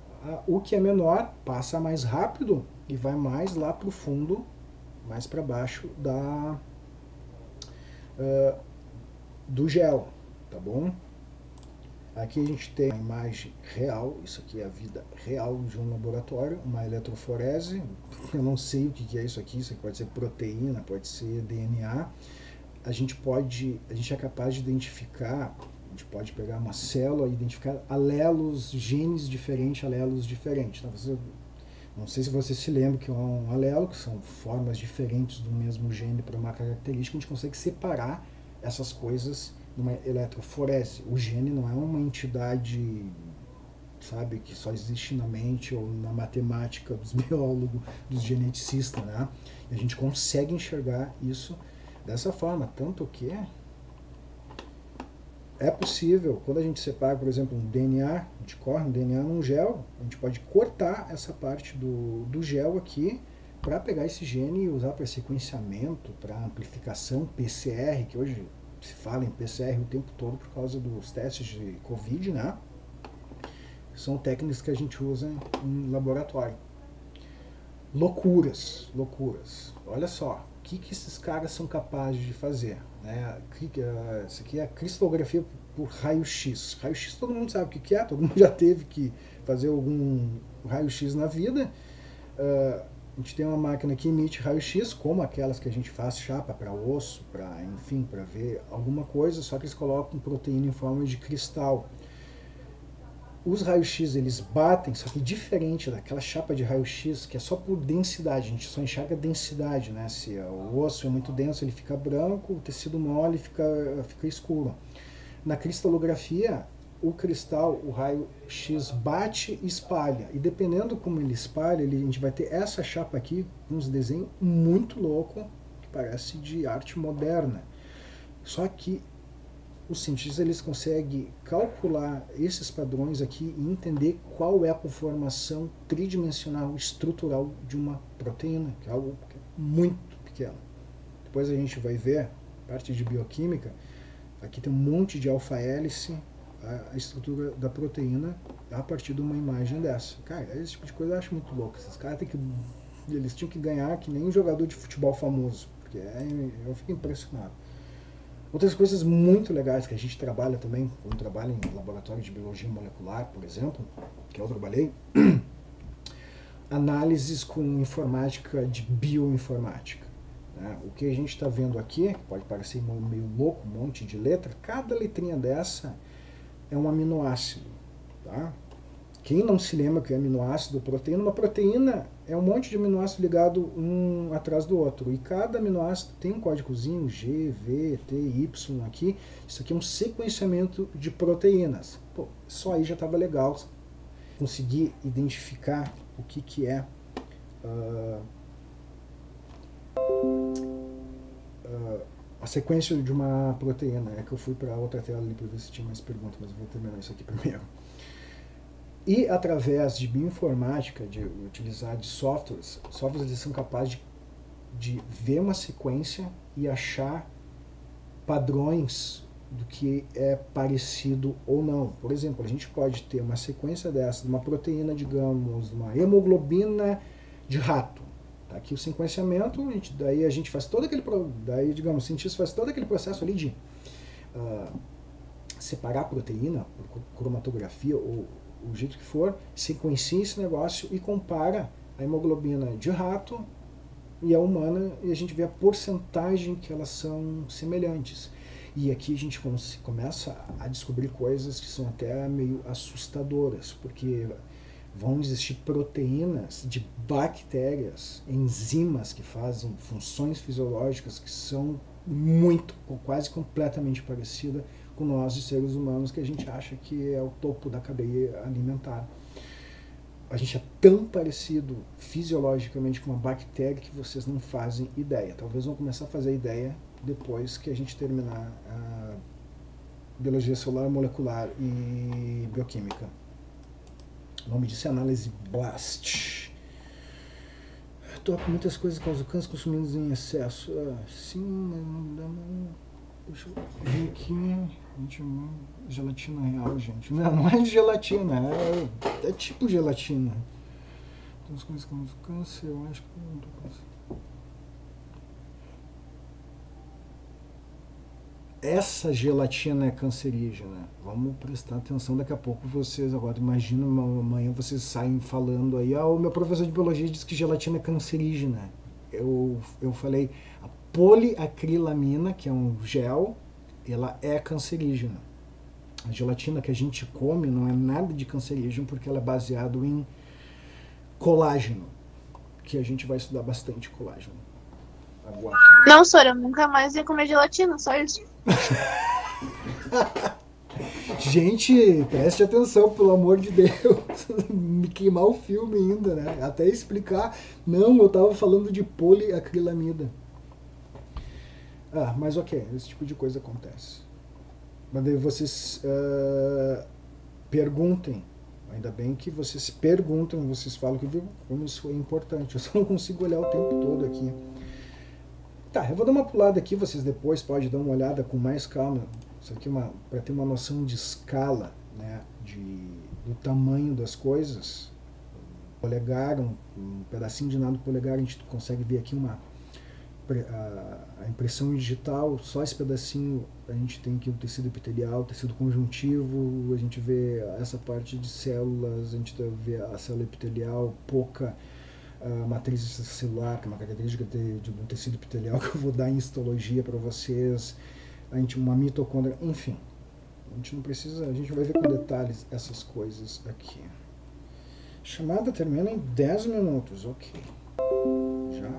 O que é menor passa mais rápido e vai mais lá para o fundo, mais para baixo do gel, tá bom? Aqui a gente tem a imagem real, isso aqui é a vida real de um laboratório, uma eletroforese. Eu não sei o que é isso aqui pode ser proteína, pode ser DNA. A gente é capaz de identificar, a gente pode pegar uma célula e identificar alelos, genes diferentes, alelos diferentes. Não sei se você se lembra que é um alelo, que são formas diferentes do mesmo gene para uma característica, a gente consegue separar essas coisas numa eletroforese. O gene não é uma entidade, sabe, que só existe na mente ou na matemática dos biólogos, dos geneticistas, né? E a gente consegue enxergar isso dessa forma, tanto que é possível, quando a gente separa, por exemplo, um DNA, a gente corre um DNA num gel, a gente pode cortar essa parte do gel aqui para pegar esse gene e usar para sequenciamento, para amplificação, PCR, que hoje se fala em PCR o tempo todo por causa dos testes de Covid, né? São técnicas que a gente usa em laboratório. Loucuras. Olha só, o que esses caras são capazes de fazer, né? Isso aqui é a cristalografia por raio-x. Raio-x todo mundo sabe o que é, todo mundo já teve que fazer algum raio-x na vida. A gente tem uma máquina que emite raio-x, como aquelas que a gente faz chapa para osso, enfim, para ver alguma coisa, só que eles colocam proteína em forma de cristal. Os raios-x, eles batem, só que diferente daquela chapa de raio-x, que é só por densidade, a gente só enxerga densidade, né? Se o osso é muito denso, ele fica branco, o tecido mole fica escuro. Na cristalografia, o cristal, o raio-x bate e espalha, e dependendo como ele espalha, a gente vai ter essa chapa aqui, uns desenhos muito louco, que parece de arte moderna. Só que os cientistas, eles conseguem calcular esses padrões aqui e entender qual é a conformação tridimensional estrutural de uma proteína, que é algo muito pequeno. Depois a gente vai ver, parte de bioquímica, aqui tem um monte de alfa-hélice, a estrutura da proteína a partir de uma imagem dessa. Cara, esse tipo de coisa eu acho muito louco. Esses caras eles tinham que ganhar que nem um jogador de futebol famoso, porque eu fico impressionado. Outras coisas muito legais que a gente trabalha também, quando trabalha em laboratório de biologia molecular, por exemplo, que eu trabalhei, análises com informática de bioinformática. Né? O que a gente está vendo aqui, pode parecer meio louco, um monte de letra, cada letrinha dessa é um aminoácido. Tá? Quem não se lembra que é aminoácido, proteína, uma proteína é um monte de aminoácido ligado um atrás do outro. E cada aminoácido tem um códigozinho G, V, T, Y aqui. Isso aqui é um sequenciamento de proteínas. Pô, só aí já estava legal conseguir identificar o que é a sequência de uma proteína. É que eu fui para outra tela ali para ver se tinha mais perguntas, mas eu vou terminar isso aqui primeiro. E através de bioinformática, de utilizar de softwares eles são capazes de ver uma sequência e achar padrões do que é parecido ou não. Por exemplo, a gente pode ter uma sequência dessa, de uma proteína, digamos, uma hemoglobina de rato. Tá aqui o sequenciamento, daí a gente faz todo aquele, daí, digamos, o cientista faz todo aquele processo ali de separar a proteína por cromatografia ou o jeito que for, sequencia esse negócio e compara a hemoglobina de rato e a humana, e a gente vê a porcentagem que elas são semelhantes. E aqui a gente começa a descobrir coisas que são até meio assustadoras, porque vão existir proteínas de bactérias, enzimas que fazem funções fisiológicas que são muito, quase completamente parecidas com nós de seres humanos, que a gente acha que é o topo da cadeia alimentar. A gente é tão parecido fisiologicamente com uma bactéria que vocês não fazem ideia. Talvez vão começar a fazer ideia depois que a gente terminar a biologia celular, molecular e bioquímica. O nome disso é análise BLAST. Top, muitas coisas causam câncer consumidas em excesso. Sim, mas não dá. Deixa eu ver aqui. Gelatina real, gente. Não é de gelatina, é tipo gelatina. Então, as coisas causam câncer, eu acho que não tô pensando. Essa gelatina é cancerígena. Vamos prestar atenção daqui a pouco. Vocês agora, imagina amanhã vocês saem falando aí, o meu professor de biologia disse que gelatina é cancerígena. Eu falei, a poliacrilamina, que é um gel, ela é cancerígena. A gelatina que a gente come não é nada de cancerígeno porque ela é baseada em colágeno, que a gente vai estudar bastante colágeno. Agora. Não, senhora, eu nunca mais ia comer gelatina, só isso. Gente, preste atenção, pelo amor de Deus. Me queimar o filme ainda, né? Até explicar. Não, eu tava falando de poliacrilamida. Mas ok, esse tipo de coisa acontece. Mas daí vocês perguntem. Ainda bem que vocês perguntam, vocês falam que viu como isso é importante. Eu só não consigo olhar o tempo todo aqui. Tá, eu vou dar uma pulada aqui, vocês depois podem dar uma olhada com mais calma. Isso aqui é para ter uma noção de escala, né, do tamanho das coisas. Polegar, um pedacinho de nada do polegar, a gente consegue ver aqui a impressão digital, só esse pedacinho a gente tem aqui o tecido epitelial, o tecido conjuntivo, a gente vê essa parte de células, a gente vê a célula epitelial, pouca matriz celular, que é uma característica do tecido epitelial que eu vou dar em histologia para vocês, uma mitocôndria, enfim. A gente não precisa, a gente vai ver com detalhes essas coisas aqui. Chamada termina em 10 minutos, ok. Já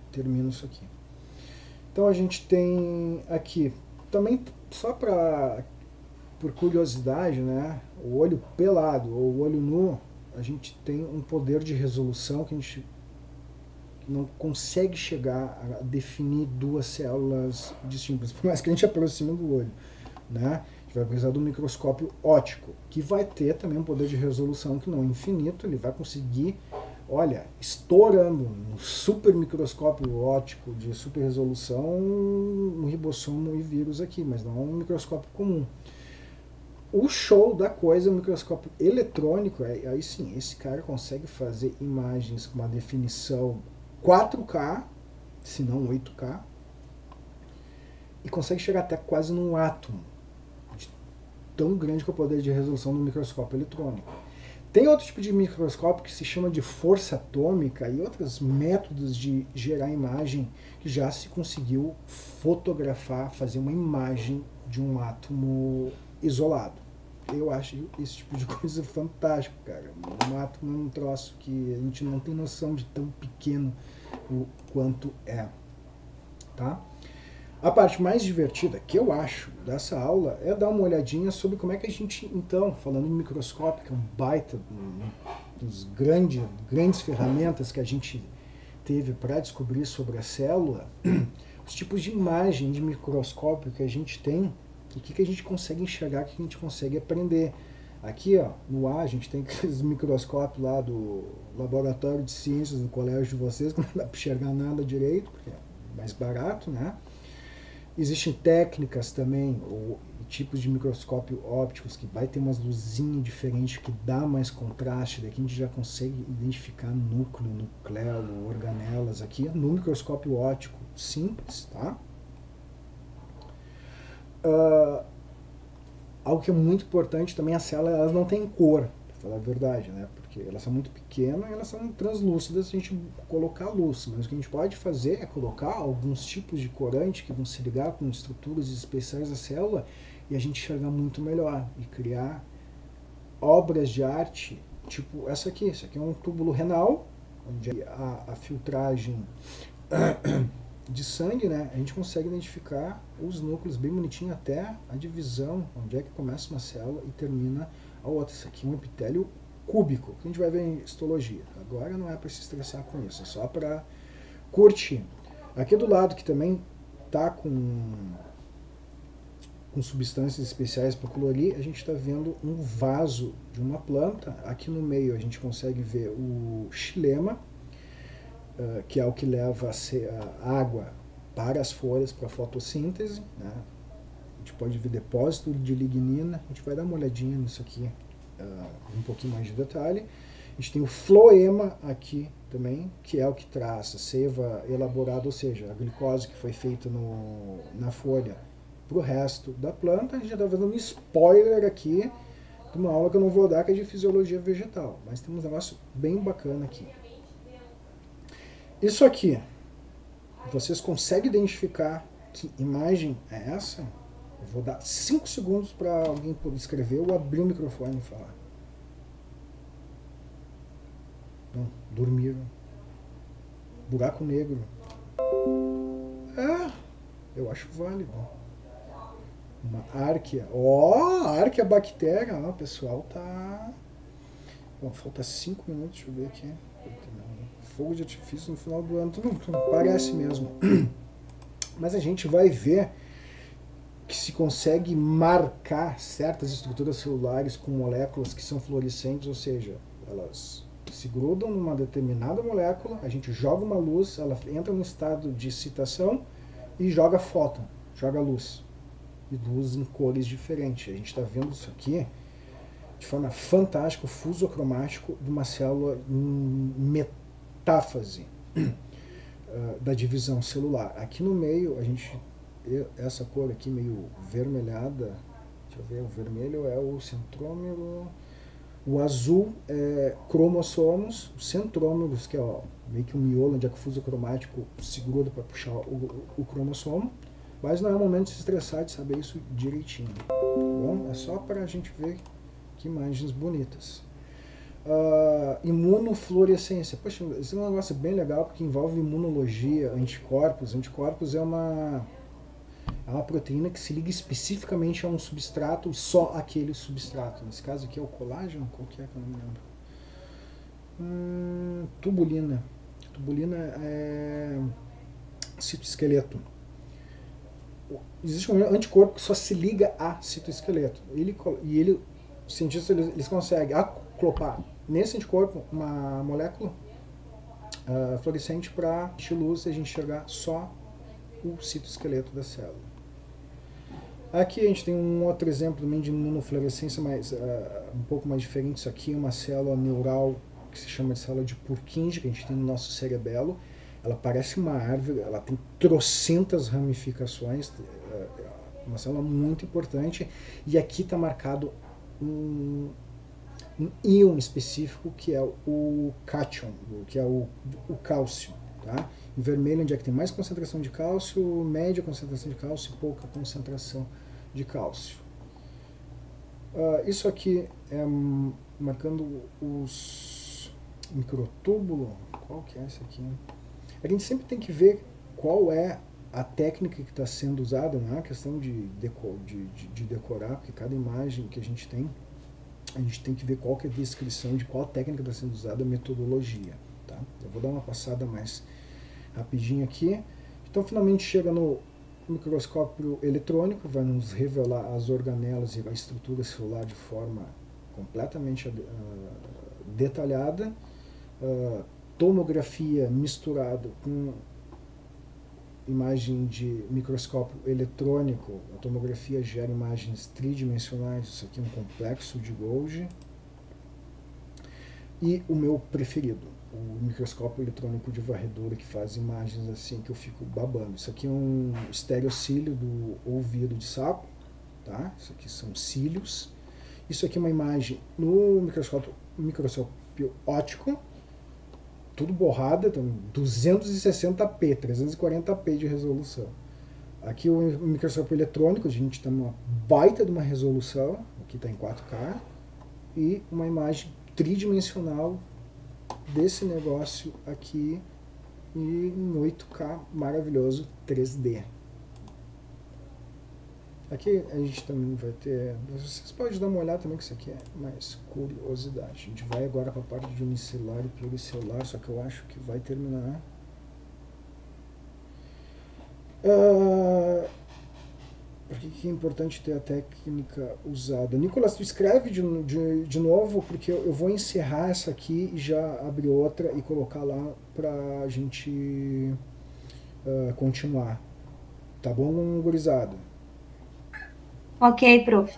termino isso aqui. Então a gente tem aqui, também só por curiosidade, né, o olho pelado ou o olho nu, a gente tem um poder de resolução que a gente não consegue chegar a definir duas células distintas, por mais que a gente aproxime do olho, né? A gente vai precisar do microscópio óptico, que vai ter também um poder de resolução que não é infinito, ele vai conseguir, olha, estourando no super microscópio óptico de super resolução, um ribossomo e vírus aqui, mas não um microscópio comum. O show da coisa é o microscópio eletrônico, aí sim, esse cara consegue fazer imagens com uma definição 4K, se não 8K, e consegue chegar até quase num átomo, de tão grande que é o poder de resolução do microscópio eletrônico. Tem outro tipo de microscópio que se chama de força atômica e outros métodos de gerar imagem que já se conseguiu fotografar, fazer uma imagem de um átomo isolado. Eu acho esse tipo de coisa fantástico, cara. Um átomo é um troço que a gente não tem noção de tão pequeno o quanto é. Tá? A parte mais divertida que eu acho dessa aula é dar uma olhadinha sobre como é que a gente, então, falando em microscópio, que é um baita dos grandes ferramentas que a gente teve para descobrir sobre a célula, os tipos de imagem de microscópio que a gente tem e o que a gente consegue enxergar, o que a gente consegue aprender. Aqui, ó, no ar, a gente tem aqueles microscópios lá do laboratório de ciências do colégio de vocês, que não dá para enxergar nada direito, porque é mais barato, né? Existem técnicas também, ou tipos de microscópio ópticos, que vai ter umas luzinhas diferentes, que dá mais contraste, daqui a gente já consegue identificar núcleo, nucleolo, organelas aqui, no microscópio óptico simples, tá? Algo que é muito importante também, as células elas não têm cor, para falar a verdade, né? Porque elas são muito pequenas e elas são translúcidas se a gente colocar luz. Mas o que a gente pode fazer é colocar alguns tipos de corante que vão se ligar com estruturas especiais da célula e a gente enxergar muito melhor e criar obras de arte, tipo essa aqui. Esse aqui é um túbulo renal, onde a filtragem de sangue, né, a gente consegue identificar os núcleos bem bonitinho até a divisão, onde é que começa uma célula e termina a outra. Isso aqui é um epitélio cúbico, que a gente vai ver em histologia. Agora não é para se estressar com isso, é só para curtir. Aqui do lado, que também tá com substâncias especiais para colorir, a gente está vendo um vaso de uma planta. Aqui no meio a gente consegue ver o xilema, que é o que leva a água para as folhas, para a fotossíntese, né? A gente pode ver depósito de lignina, a gente vai dar uma olhadinha nisso aqui, um pouquinho mais de detalhe. A gente tem o floema aqui também, que é o que traz a seiva elaborada, ou seja, a glicose que foi feita na folha para o resto da planta. A gente já está fazendo um spoiler aqui de uma aula que eu não vou dar, que é de fisiologia vegetal, mas tem um negócio bem bacana aqui. Isso aqui, vocês conseguem identificar que imagem é essa? Eu vou dar 5 segundos para alguém poder escrever ou abrir o microfone e falar. Não, dormiram. Buraco negro. Eu acho válido. Uma árquea. Árquea bactéria. O pessoal tá... Bom, falta 5 minutos, deixa eu ver aqui. Fogo de artifício no final do ano, tudo parece mesmo. Mas a gente vai ver que se consegue marcar certas estruturas celulares com moléculas que são fluorescentes, ou seja, elas se grudam numa determinada molécula, a gente joga uma luz, ela entra no estado de excitação e joga fóton, joga luz. E luz em cores diferentes. A gente está vendo isso aqui de forma fantástica, o fuso cromático de uma célula em metáfase da divisão celular. Aqui no meio, a gente, essa cor aqui meio vermelhada, deixa eu ver, o vermelho é o centrômero, o azul é cromossomos, os centrômeros, que é meio que um miolo, onde é que o fuso cromático se gruda para puxar o cromossomo, mas não é o momento de se estressar de saber isso direitinho. Tá bom? É só para a gente ver que imagens bonitas. Imunofluorescência. Poxa, esse é um negócio bem legal porque envolve imunologia, anticorpos. Anticorpos é uma proteína que se liga especificamente a um substrato, só aquele substrato. Nesse caso aqui é o colágeno, qual que é que eu não me lembro? Tubulina. Tubulina é citoesqueleto. Existe um anticorpo que só se liga a citoesqueleto. Os cientistas eles conseguem acoplar nesse anticorpo uma molécula fluorescente para emitir luz e a gente enxergar só o citoesqueleto da célula. Aqui a gente tem um outro exemplo também de imunofluorescência, mas um pouco mais diferente. Isso aqui é uma célula neural que se chama de célula de Purkinje, que a gente tem no nosso cerebelo. Ela parece uma árvore, ela tem trocentas ramificações, uma célula muito importante. E aqui está marcado um íon específico, que é o cátion, que é o cálcio. Tá? Em vermelho, onde é que tem mais concentração de cálcio, média concentração de cálcio e pouca concentração de cálcio. Isso aqui é marcando os microtúbulos. Qual que é esse aqui? A gente sempre tem que ver qual é a técnica que está sendo usada, não é questão de decorar, porque cada imagem que a gente tem tem que ver qual que é a descrição de qual técnica está sendo usada, a metodologia. Tá? Eu vou dar uma passada mais rapidinho aqui. Então finalmente chega no microscópio eletrônico, vai nos revelar as organelas e a estrutura celular de forma completamente detalhada, tomografia misturado com imagem de microscópio eletrônico. A tomografia gera imagens tridimensionais. Isso aqui é um complexo de Golgi. E o meu preferido, o microscópio eletrônico de varredura, que faz imagens assim que eu fico babando. Isso aqui é um estereocílio do ouvido de sapo, tá? Isso aqui são cílios. Isso aqui é uma imagem no microscópio óptico, tudo borrada, então 260p, 340p de resolução. Aqui o microscópio eletrônico, a gente está numa baita de uma resolução, aqui está em 4K, e uma imagem tridimensional desse negócio aqui em 8K, maravilhoso, 3D. Aqui a gente também vai ter, vocês podem dar uma olhada também, que isso aqui é mais curiosidade. A gente vai agora para a parte de unicelular e pluricelular, só que eu acho que vai terminar. Por que é importante ter a técnica usada? Nicolas, tu escreve de novo, porque eu vou encerrar essa aqui e já abrir outra e colocar lá para a gente continuar. Tá bom, gurizada? Ok, prof.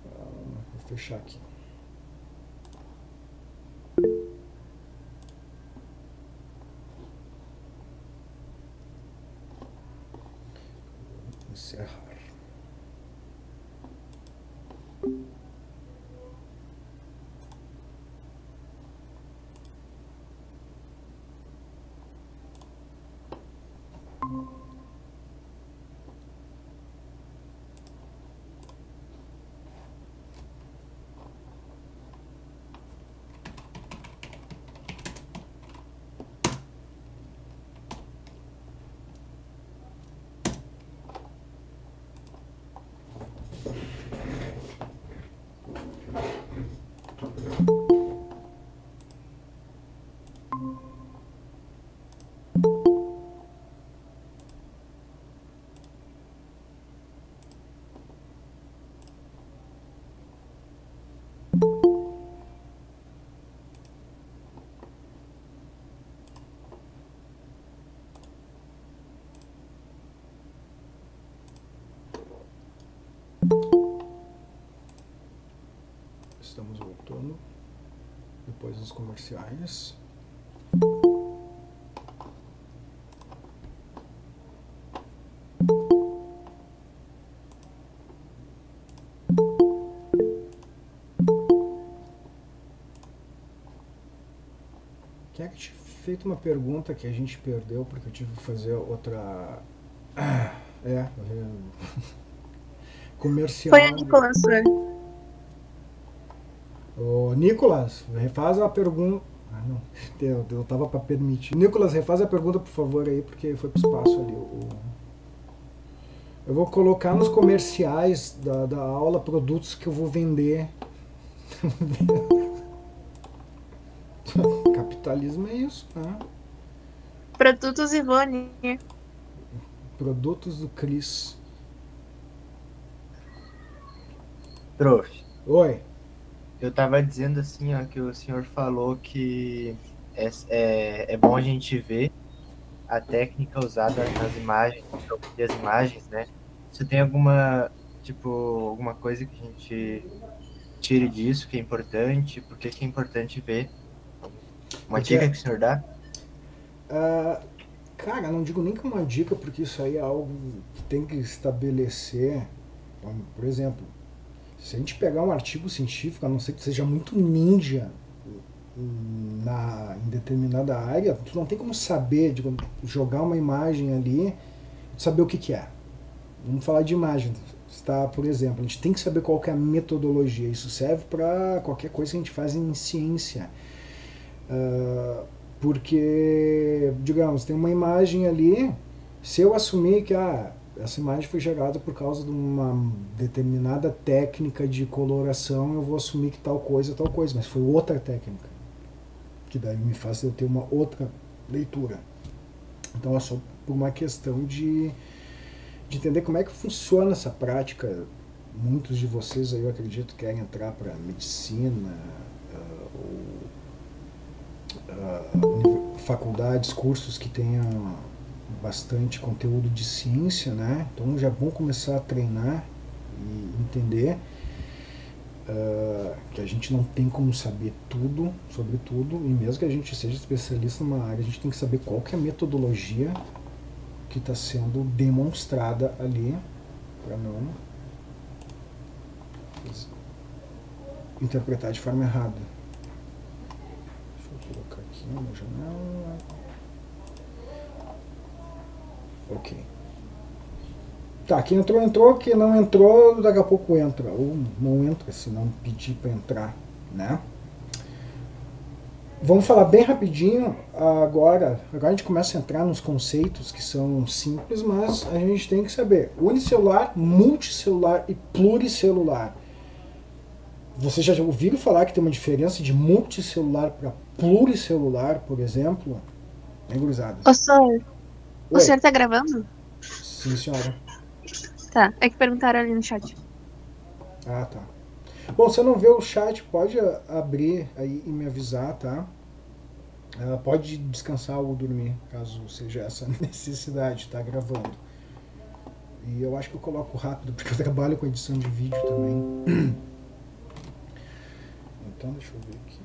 Vou fechar aqui. Encerrar. Estamos voltando depois dos comerciais. Quem é que tinha feito uma pergunta que a gente perdeu porque eu tive que fazer outra comercial? Foi o Nicolas, né? Ô, Nicolas, refaz a pergunta. Ah, não. Eu tava para permitir. Nicolas, refaz a pergunta, por favor, aí, porque foi pro espaço ali. Eu vou colocar nos comerciais da aula produtos que eu vou vender. Capitalismo é isso, né? Produtos Ivone. Produtos do Cris. Prof, Oi. eu tava dizendo assim, ó, que o senhor falou que é bom a gente ver a técnica usada nas imagens, e as imagens, né? Você tem alguma coisa que a gente tire disso, que é importante? Por que é importante ver? Uma dica que o senhor dá? Cara, não digo nem que é uma dica, porque isso aí é algo que tem que estabelecer. Então, por exemplo, se a gente pegar um artigo científico, a não ser que seja muito ninja em determinada área, tu não tem como saber, jogar uma imagem ali, saber o que é. Vamos falar de imagem, tá? Por exemplo, a gente tem que saber qual que é a metodologia. Isso serve para qualquer coisa que a gente faz em ciência. Porque, digamos, tem uma imagem ali, se eu assumir que essa imagem foi gerada por causa de uma determinada técnica de coloração, eu vou assumir que tal coisa, mas foi outra técnica, que daí me faz eu ter uma outra leitura. Então é só por uma questão de entender como é que funciona essa prática muitos de vocês aí, eu acredito, querem entrar para medicina, faculdades, cursos que tenham bastante conteúdo de ciência, né? Então já é bom começar a treinar e entender que a gente não tem como saber tudo sobre tudo, e mesmo que a gente seja especialista numa área, a gente tem que saber qual que é a metodologia que está sendo demonstrada ali para não interpretar de forma errada. Deixa eu colocar aqui uma janela. Ok. Tá, quem entrou, entrou. Quem não entrou, daqui a pouco entra. Ou não entra, se não pedir para entrar, né? Vamos falar bem rapidinho agora. Agora a gente começa a entrar nos conceitos que são simples, mas a gente tem que saber. Unicelular, multicelular e pluricelular. Vocês já ouviram falar que tem uma diferença de multicelular para pluricelular, por exemplo? Hein, gurizada? O senhor está gravando? Sim, senhora. Tá, é que perguntaram ali no chat. Ah, tá. Bom, se não vê o chat, pode abrir aí e me avisar, tá? Pode descansar ou dormir, caso seja essa necessidade, tá gravando. E eu acho que eu coloco rápido, porque eu trabalho com edição de vídeo também. Então, deixa eu ver aqui.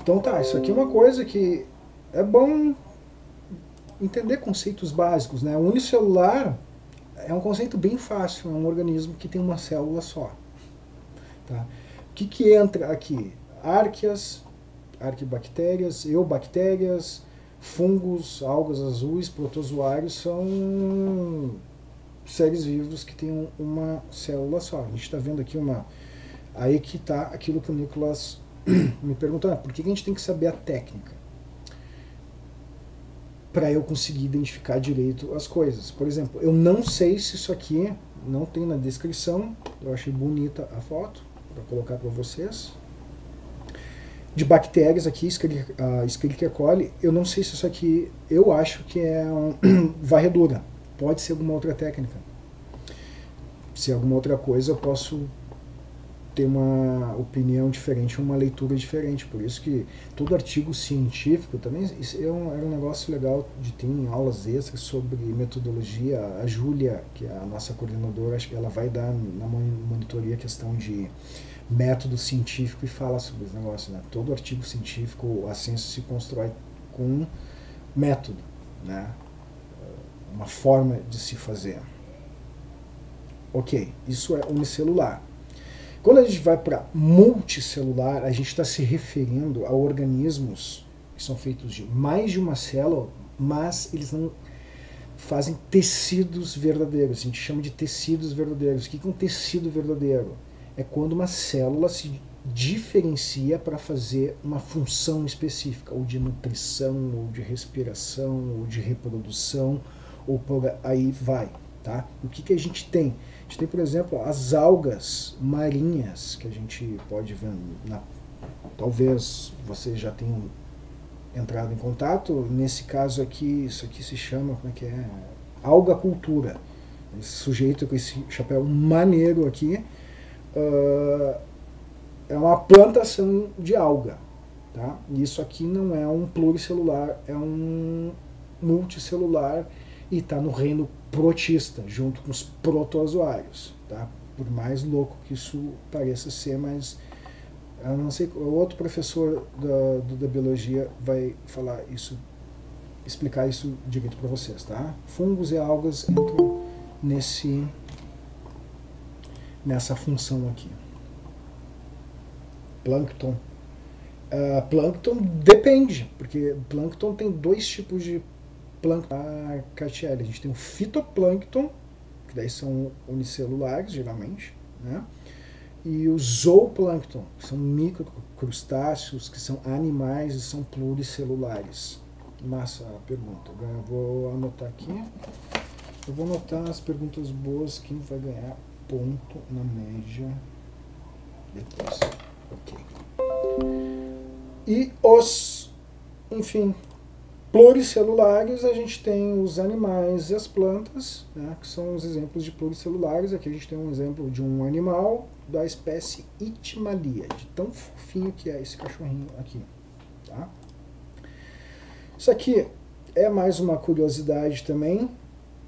Então tá, isso aqui é uma coisa que é bom entender conceitos básicos, né? O unicelular é um conceito bem fácil, é um organismo que tem uma célula só. Tá? O que entra aqui? Árqueas, arquibactérias, eubactérias, fungos, algas azuis, protozoários são seres vivos que têm uma célula só. A gente está vendo aqui uma... Aí que está aquilo que o Nicolas me perguntou, por que a gente tem que saber a técnica? Para eu conseguir identificar direito as coisas. Por exemplo, eu não sei se isso aqui não tem na descrição, eu achei bonita a foto, para colocar para vocês. De bactérias aqui, Escherichia coli, eu não sei se isso aqui, eu acho que é varredura, pode ser alguma outra técnica. Se é alguma outra coisa, eu posso ter uma opinião diferente, uma leitura diferente. Por isso que todo artigo científico também isso era um negócio legal de ter em aulas extras sobre metodologia. A Júlia, que é a nossa coordenadora, acho que ela vai dar na monitoria a questão de método científico e fala sobre esse negócio, né? Todo artigo científico, a ciência se constrói com método, né? Uma forma de se fazer. Ok, isso é unicelular. Quando a gente vai para multicelular, a gente está se referindo a organismos que são feitos de mais de uma célula, mas eles não fazem tecidos verdadeiros. A gente chama de tecidos verdadeiros. O que é um tecido verdadeiro? É quando uma célula se diferencia para fazer uma função específica, ou de nutrição, ou de respiração, ou de reprodução, ou por aí vai. Tá? O que a gente tem? A gente tem, por exemplo, as algas marinhas, que a gente pode ver, talvez vocês já tenham entrado em contato. Nesse caso aqui, isso aqui se chama, como é que é? Algacultura. Esse sujeito com esse chapéu maneiro aqui é uma plantação de alga. Tá? E isso aqui não é um pluricelular, é um multicelular e está no reino protista, junto com os protozoários. Tá? Por mais louco que isso pareça ser, mas eu não sei, o outro professor da biologia vai falar isso, explicar isso direito para vocês. Tá? Fungos e algas entram nessa função aqui. Plâncton. Plâncton depende, porque plâncton tem dois tipos de plâncton. A Cartier, a gente tem o fitoplâncton, que daí são unicelulares, geralmente, né? E o zooplâncton, que são microcrustáceos, que são animais e são pluricelulares. Massa a pergunta. Eu vou anotar aqui. Eu vou anotar as perguntas boas, quem vai ganhar ponto na média depois. Ok. E enfim, pluricelulares, a gente tem os animais e as plantas, né, que são os exemplos de pluricelulares. Aqui a gente tem um exemplo de um animal da espécie Itimalia, de tão fofinho que é esse cachorrinho aqui. Tá? Isso aqui é mais uma curiosidade também,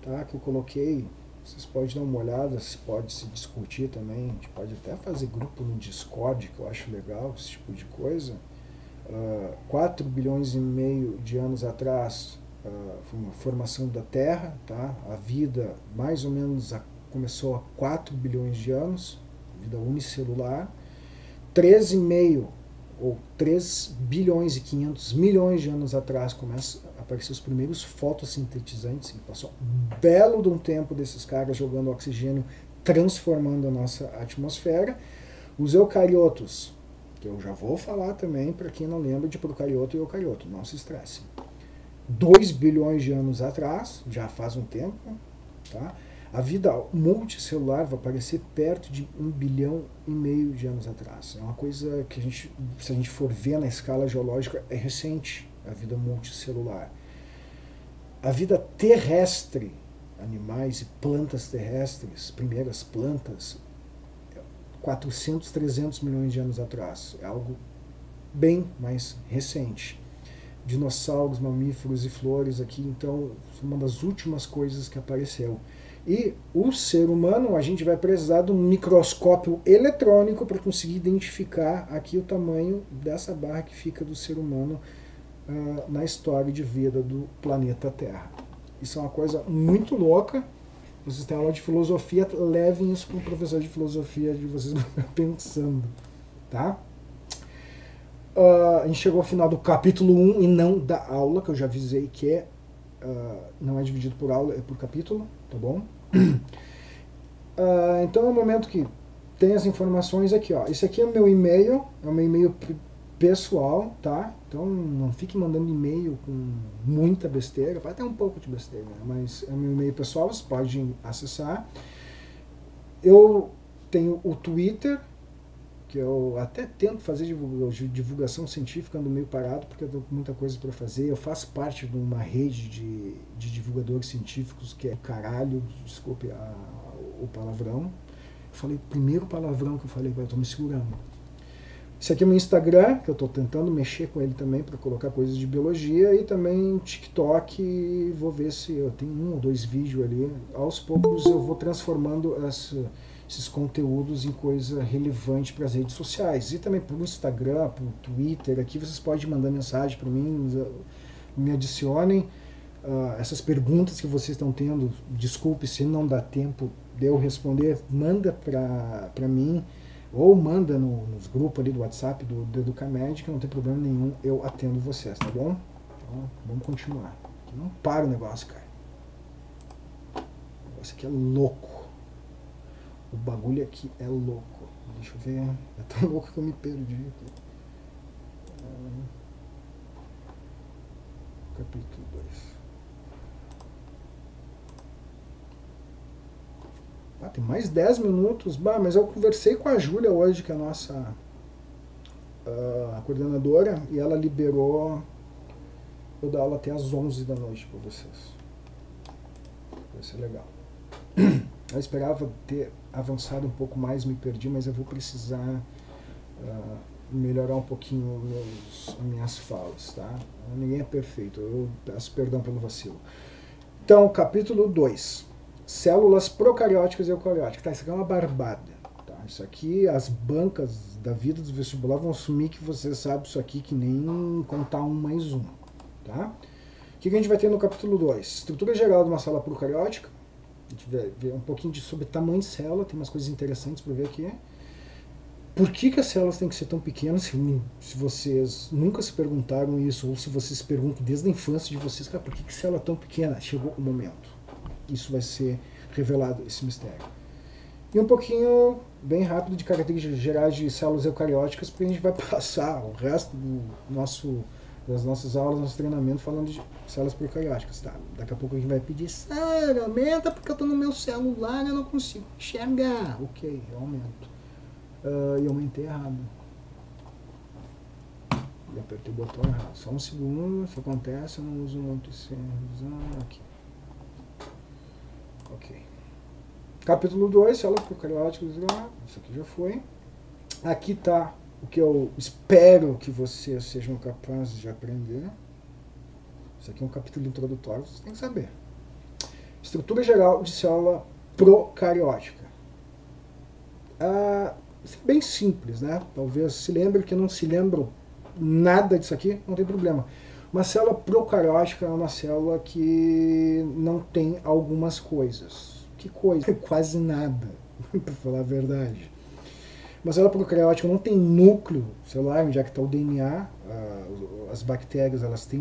tá, que eu coloquei. Vocês podem dar uma olhada, se pode se discutir também. A gente pode até fazer grupo no Discord, que eu acho legal, esse tipo de coisa. 4 bilhões e meio de anos atrás, foi uma formação da Terra, tá? A vida mais ou menos começou há 4 bilhões de anos, vida unicelular. 13,5 ou 3 bilhões e 500 milhões de anos atrás começam a aparecer os primeiros fotossintetizantes, que passou um belo de um tempo desses caras jogando oxigênio, transformando a nossa atmosfera. Os eucariotos, que eu já vou falar também para quem não lembra de procarioto e eucarioto, não se estresse. 2 bilhões de anos atrás, já faz um tempo, tá? A vida multicelular vai aparecer perto de 1,5 bilhão de anos atrás. É uma coisa que a gente, se a gente for ver na escala geológica, é recente, a vida multicelular. A vida terrestre, animais e plantas terrestres, primeiras plantas, 400, 300 milhões de anos atrás. É algo bem mais recente. Dinossauros, mamíferos e flores aqui, então, uma das últimas coisas que apareceu. E o ser humano, a gente vai precisar de um microscópio eletrônico para conseguir identificar aqui o tamanho dessa barra que fica do ser humano na história de vida do planeta Terra. Isso é uma coisa muito louca. Vocês têm aula de filosofia, levem isso para um professor de filosofia de vocês pensando, tá? A gente chegou ao final do capítulo 1 e não da aula, que eu já avisei que não é dividido por aula, é por capítulo, tá bom? Então é o momento que tem as informações aqui, ó. Esse aqui é o meu e-mail, é o meu e-mail pessoal, tá? Então não fique mandando e-mail com muita besteira, vai ter um pouco de besteira, né? Mas é o meu e-mail pessoal, vocês podem acessar. Eu tenho o Twitter, que eu até tento fazer divulgação científica, ando meio parado, porque eu tenho muita coisa para fazer. Eu faço parte de uma rede de divulgadores científicos que é caralho, desculpe o palavrão. Eu falei, o primeiro palavrão que eu falei, eu estou me segurando. Esse aqui é o meu Instagram, que eu estou tentando mexer com ele também para colocar coisas de biologia, e também TikTok, vou ver se eu tenho 1 ou 2 vídeos ali. Aos poucos eu vou transformando esses conteúdos em coisa relevante para as redes sociais. E também para o Instagram, para o Twitter, aqui vocês podem mandar mensagem para mim, me adicionem. Essas perguntas que vocês estão tendo, desculpe se não dá tempo de eu responder, manda para mim, ou manda nos grupos ali do WhatsApp do Educamed, que não tem problema nenhum, eu atendo vocês, tá bom? Então, vamos continuar. Não para o negócio, cara. O negócio aqui é louco. O bagulho aqui é louco. Deixa eu ver. É tão louco que eu me perdi aqui. Capítulo 2. Tem mais 10 minutos. Mas eu conversei com a Júlia hoje, que é a nossa coordenadora, e ela liberou eu dar aula até às 11 da noite para vocês. Vai ser legal. Eu esperava ter avançado um pouco mais, me perdi, mas eu vou precisar melhorar um pouquinho minhas falas, tá? Ninguém é perfeito, eu peço perdão pelo vacilo. Então, capítulo 2. Células procarióticas e eucarióticas. Tá, isso aqui é uma barbada. Tá? Isso aqui, as bancas da vida do vestibular vão assumir que você sabe isso aqui que nem contar 1 mais 1. Tá? O que a gente vai ter no capítulo 2? Estrutura geral de uma célula procariótica. A gente vai ver um pouquinho sobre tamanho de célula, tem umas coisas interessantes para ver aqui. Por que as células têm que ser tão pequenas? Se vocês nunca se perguntaram isso, ou se vocês se perguntam desde a infância de vocês, cara, por que célula é tão pequena? Chegou o momento. Isso vai ser revelado, esse mistério. E um pouquinho, bem rápido, de características gerais de células eucarióticas, porque a gente vai passar o resto das nossas aulas, nosso treinamento, falando de células procarióticas. Tá? Daqui a pouco a gente vai pedir, sério, aumenta porque eu estou no meu celular e eu não consigo enxergar. Ok, eu aumento. E aumentei errado. E apertei o botão errado. Só um segundo, isso acontece, eu não uso muito esse aqui. Ok. Capítulo 2, células procarióticas, isso aqui já foi. Aqui está o que eu espero que vocês sejam capazes de aprender. Isso aqui é um capítulo introdutório, vocês têm que saber. Estrutura geral de célula procariótica. Bem simples, né? Talvez se lembre que não se lembram nada disso aqui, não tem problema. Uma célula procariótica é uma célula que não tem algumas coisas. Que coisa? Quase nada, para falar a verdade. Uma célula procariótica não tem núcleo celular, onde é que está o DNA. As bactérias elas têm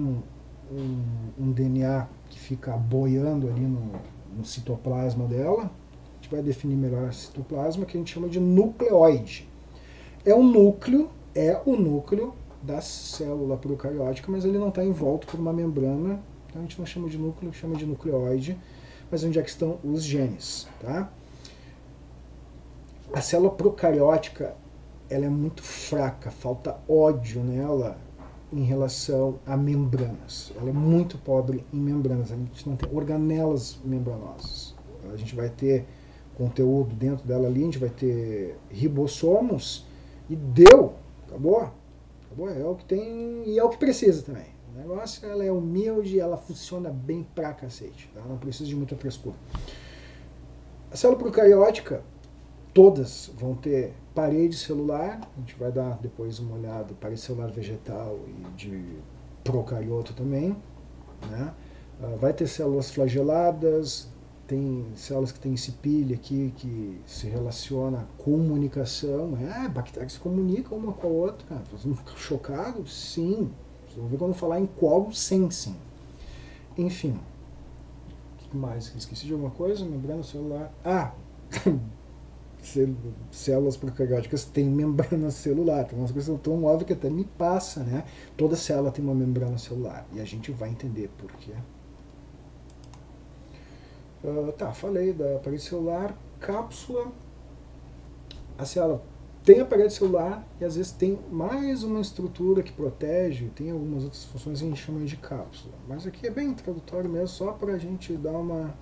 um DNA que fica boiando ali no citoplasma dela. A gente vai definir melhor esse citoplasma, que a gente chama de nucleoide. É o núcleo da célula procariótica, mas ele não está envolto por uma membrana, então a gente não chama de núcleo, chama de nucleoide, mas onde é que estão os genes, tá? A célula procariótica, ela é muito fraca, falta ódio nela em relação a membranas. Ela é muito pobre em membranas, a gente não tem organelas membranosas. A gente vai ter conteúdo dentro dela ali, a gente vai ter ribossomos e deu, acabou, é o que tem e é o que precisa também. O negócio, ela é humilde, ela funciona bem pra cacete, tá? Não precisa de muita frescura. A célula procariótica, todas vão ter parede celular, a gente vai dar depois uma olhada, parede celular vegetal e de procarioto também, né? Vai ter células flageladas, tem células que tem esse pilha aqui que se relaciona à comunicação. Bactérias se comunicam uma com a outra, cara. Vocês vão ficar chocados? Sim. Vocês vão ver quando falar em qual sensing. Enfim. O que mais? Esqueci de alguma coisa? Membrana celular. Células procarióticas têm membrana celular. Então, é uma coisa tão óbvia que até me passa, né? Toda célula tem uma membrana celular. E a gente vai entender por quê. Falei da parede celular, cápsula. A célula tem a parede celular e às vezes tem mais uma estrutura que protege, tem algumas outras funções que a gente chama de cápsula. Mas aqui é bem introdutório mesmo, só para a gente dar uma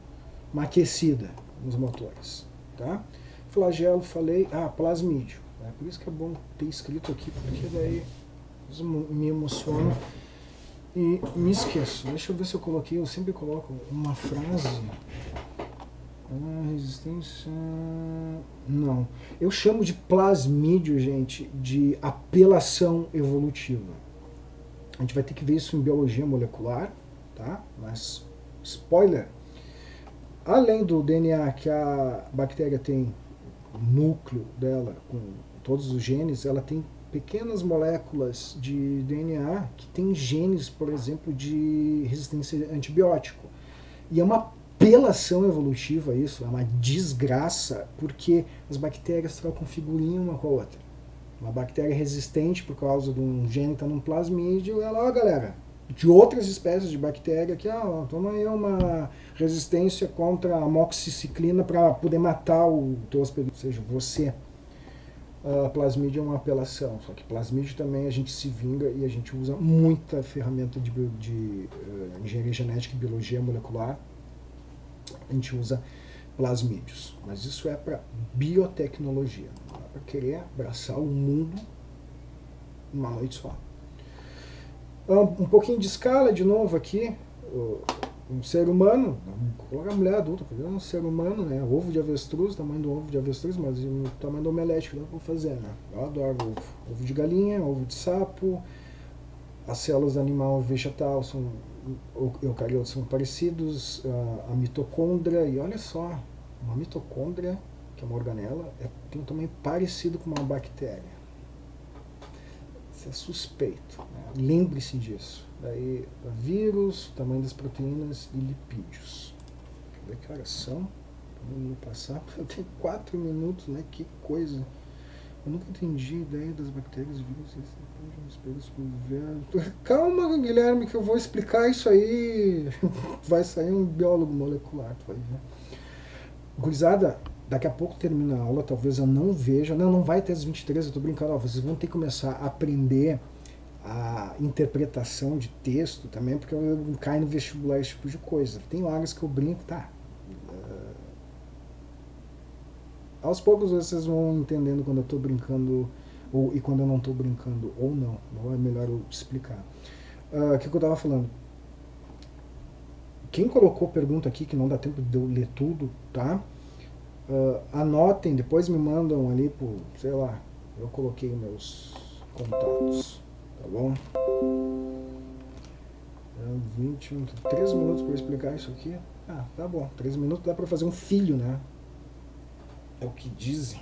aquecida nos motores. Tá? Flagelo, falei. Plasmídio. Por isso que é bom ter escrito aqui, porque daí me emociono e me esqueço. Deixa eu ver se eu coloquei, eu sempre coloco uma frase. Resistência... Não. Eu chamo de plasmídio, gente, de apelação evolutiva. A gente vai ter que ver isso em biologia molecular, tá? Mas, spoiler, além do DNA que a bactéria tem, o núcleo dela, com todos os genes, ela tem pequenas moléculas de DNA que tem genes, por exemplo, de resistência a antibiótico. E é uma apelação evolutiva isso, é uma desgraça, porque as bactérias trocam figurinha uma com a outra. Uma bactéria resistente por causa de um gene que está num plasmídio, ela, galera, de outras espécies de bactéria, que toma aí uma resistência contra a amoxiciclina para poder matar o teu hospedeiro, ou seja, você. Plasmídio é uma apelação, só que plasmídio também a gente se vinga e a gente usa muita ferramenta de engenharia genética e biologia molecular. A gente usa plasmídios, mas isso é para biotecnologia, não é para querer abraçar o mundo uma noite só. Um pouquinho de escala de novo aqui. Um ser humano, coloca a mulher adulta, porque é um ser humano, né? Ovo de avestruz, tamanho do ovo de avestruz, mas o tamanho do omelete que dá pra fazer, né? Eu adoro ovo. Ovo de galinha, ovo de sapo, as células do animal vegetal são, eucariotos são parecidos, a mitocôndria, e olha só, uma mitocôndria, que é uma organela, tem um tamanho parecido com uma bactéria. Isso é suspeito, né? Lembre-se disso. Daí, vírus, tamanho das proteínas e lipídios. Quer ver que horas são? Vamos passar. Eu tenho 4 minutos, né? Que coisa. Eu nunca entendi a ideia das bactérias, vírus, Calma, Guilherme, que eu vou explicar isso aí. Vai sair um biólogo molecular, tu vai ver. Gurizada, daqui a pouco termina a aula, talvez eu não veja. Não vai até as 23, eu tô brincando. Vocês vão ter que começar a aprender a interpretação de texto também, porque eu caio no vestibular esse tipo de coisa. Tem horas que eu brinco, tá? Aos poucos vocês vão entendendo quando eu estou brincando e quando eu não estou brincando ou não. Ou é melhor eu explicar. O que eu estava falando? Quem colocou pergunta aqui, que não dá tempo de eu ler tudo, tá? Anotem, depois me mandam ali por, sei lá, eu coloquei meus contatos, tá bom? 3 minutos para explicar isso aqui. Ah, tá bom, 3 minutos dá para fazer um filho, né? É o que dizem.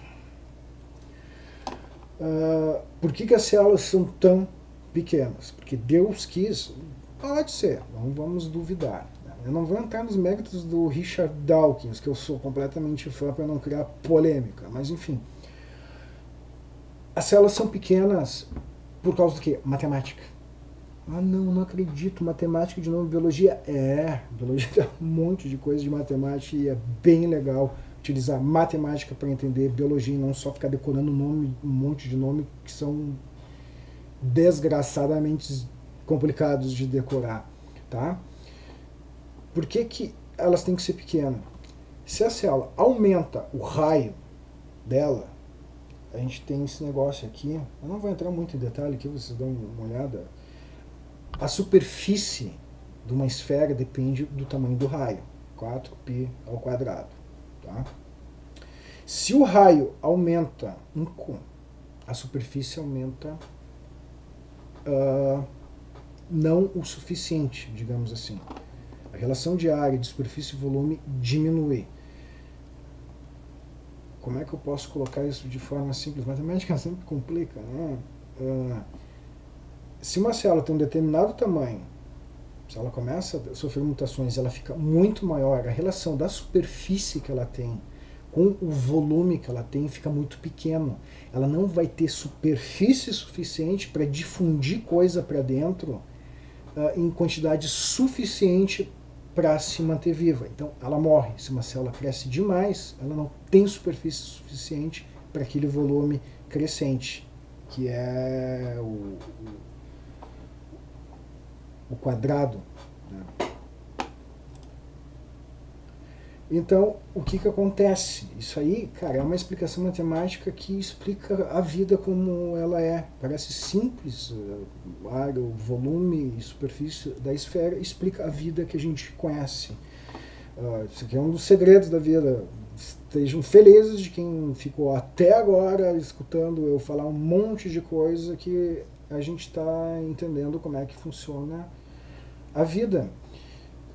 Por que as células são tão pequenas? Porque Deus quis? Pode ser, não vamos duvidar. Eu não vou entrar nos méritos do Richard Dawkins, que eu sou completamente fã para não criar polêmica, mas enfim. As células são pequenas por causa do quê? Matemática. Ah, não acredito. Matemática de novo, biologia? Biologia tem um monte de coisa de matemática e é bem legal utilizar matemática para entender biologia e não só ficar decorando nome, um monte de nome que são desgraçadamente complicados de decorar, tá? Por que elas têm que ser pequenas? Se a célula aumenta o raio dela, a gente tem esse negócio aqui, eu não vou entrar muito em detalhe aqui, vocês dão uma olhada. A superfície de uma esfera depende do tamanho do raio, 4π². Tá? Se o raio aumenta a superfície aumenta não o suficiente, digamos assim. A relação de área de superfície e volume diminui. Como é que eu posso colocar isso de forma simples? Matemática sempre complica, né? Se uma célula tem um determinado tamanho, se ela começa a sofrer mutações, ela fica muito maior, a relação da superfície que ela tem com o volume que ela tem fica muito pequeno. Ela não vai ter superfície suficiente para difundir coisa para dentro em quantidade suficiente para se manter viva. Então ela morre. Se uma célula cresce demais, ela não tem superfície suficiente para aquele volume crescente, que é o quadrado. Né? Então, o que acontece? Isso aí, cara, é uma explicação matemática que explica a vida como ela é. Parece simples, o volume e superfície da esfera explica a vida que a gente conhece. Isso aqui é um dos segredos da vida. Estejam felizes de quem ficou até agora escutando eu falar um monte de coisa que a gente está entendendo como é que funciona a vida.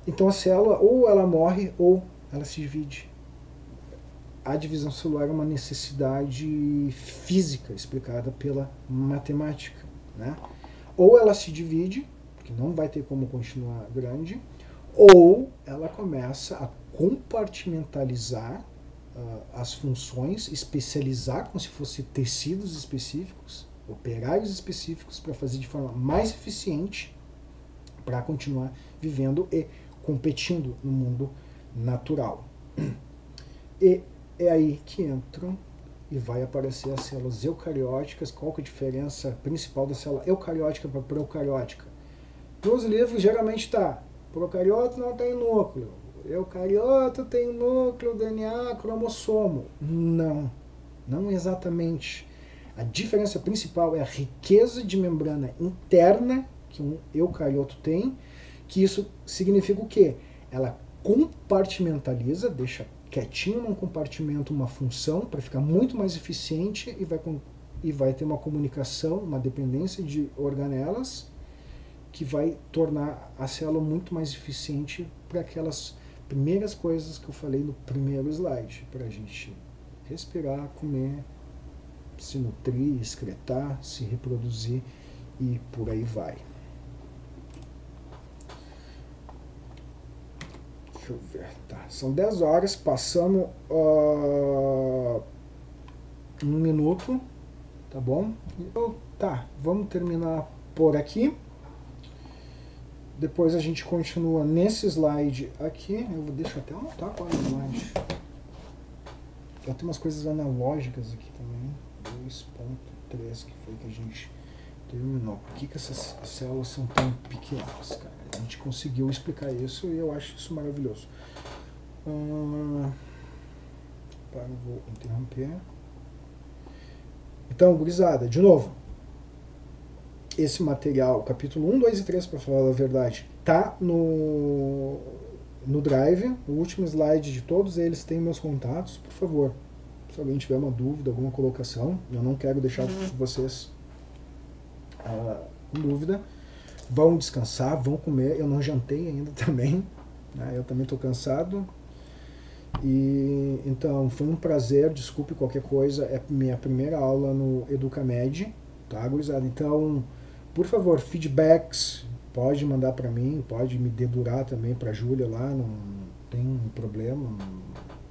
Então a célula ou ela morre ou ela se divide. A divisão celular é uma necessidade física explicada pela matemática, né? Ou ela se divide, porque não vai ter como continuar grande, ou ela começa a compartimentalizar as funções, especializar como se fossem tecidos específicos, operários específicos, para fazer de forma mais eficiente para continuar vivendo e competindo no mundo natural. E é aí que entram e vai aparecer as células eucarióticas. Qual que é a diferença principal da célula eucariótica para procariótica? Nos livros geralmente está, procariota não tem núcleo, eucariota tem núcleo, DNA, cromossomo. Não exatamente. A diferença principal é a riqueza de membrana interna que um eucarioto tem, que isso significa o quê? Ela compartimentaliza, deixa quietinho num compartimento uma função para ficar muito mais eficiente e vai ter uma comunicação, uma dependência de organelas que vai tornar a célula muito mais eficiente para aquelas primeiras coisas que eu falei no primeiro slide, para a gente respirar, comer, se nutrir, excretar, se reproduzir e por aí vai. Deixa eu ver, tá. São 10 horas, passamos 1 minuto, tá bom? Então, tá, vamos terminar por aqui. Depois a gente continua nesse slide aqui. Eu vou deixar até anotar qual é o slide. Já tem umas coisas analógicas aqui também. 2.3 que foi que a gente Terminou. Por que essas células são tão pequenas, cara? A gente conseguiu explicar isso e eu acho isso maravilhoso. Vou interromper. Então, gurizada, de novo. Esse material, capítulo 1, 2 e 3, para falar a verdade, tá no Drive. O último slide de todos eles tem meus contatos. Por favor, se alguém tiver uma dúvida, alguma colocação, eu não quero deixar vocês com dúvida. Vão descansar, vão comer. Eu não jantei ainda também, né? Eu também estou cansado. E então foi um prazer. Desculpe qualquer coisa, é minha primeira aula no Educamed, tá, gurizada? Então, por favor, feedbacks pode mandar para mim, pode me dedurar também para a Júlia lá, não tem problema.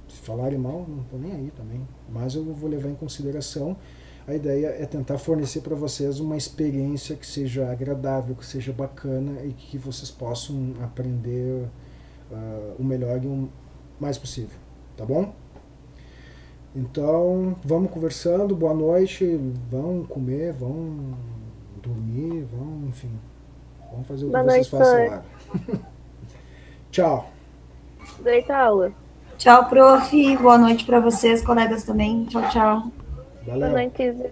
Se falarem mal, não tô nem aí também, mas eu vou levar em consideração. A ideia é tentar fornecer para vocês uma experiência que seja agradável, que seja bacana e que vocês possam aprender o melhor e o mais possível, tá bom? Então, vamos conversando, boa noite, vão comer, vão dormir, vão, enfim, vamos fazer o que vocês façam lá. Tchau. Durante a aula. Tchau, prof. Boa noite para vocês, colegas também. Tchau, tchau. Valeu. Boa noite, Isa.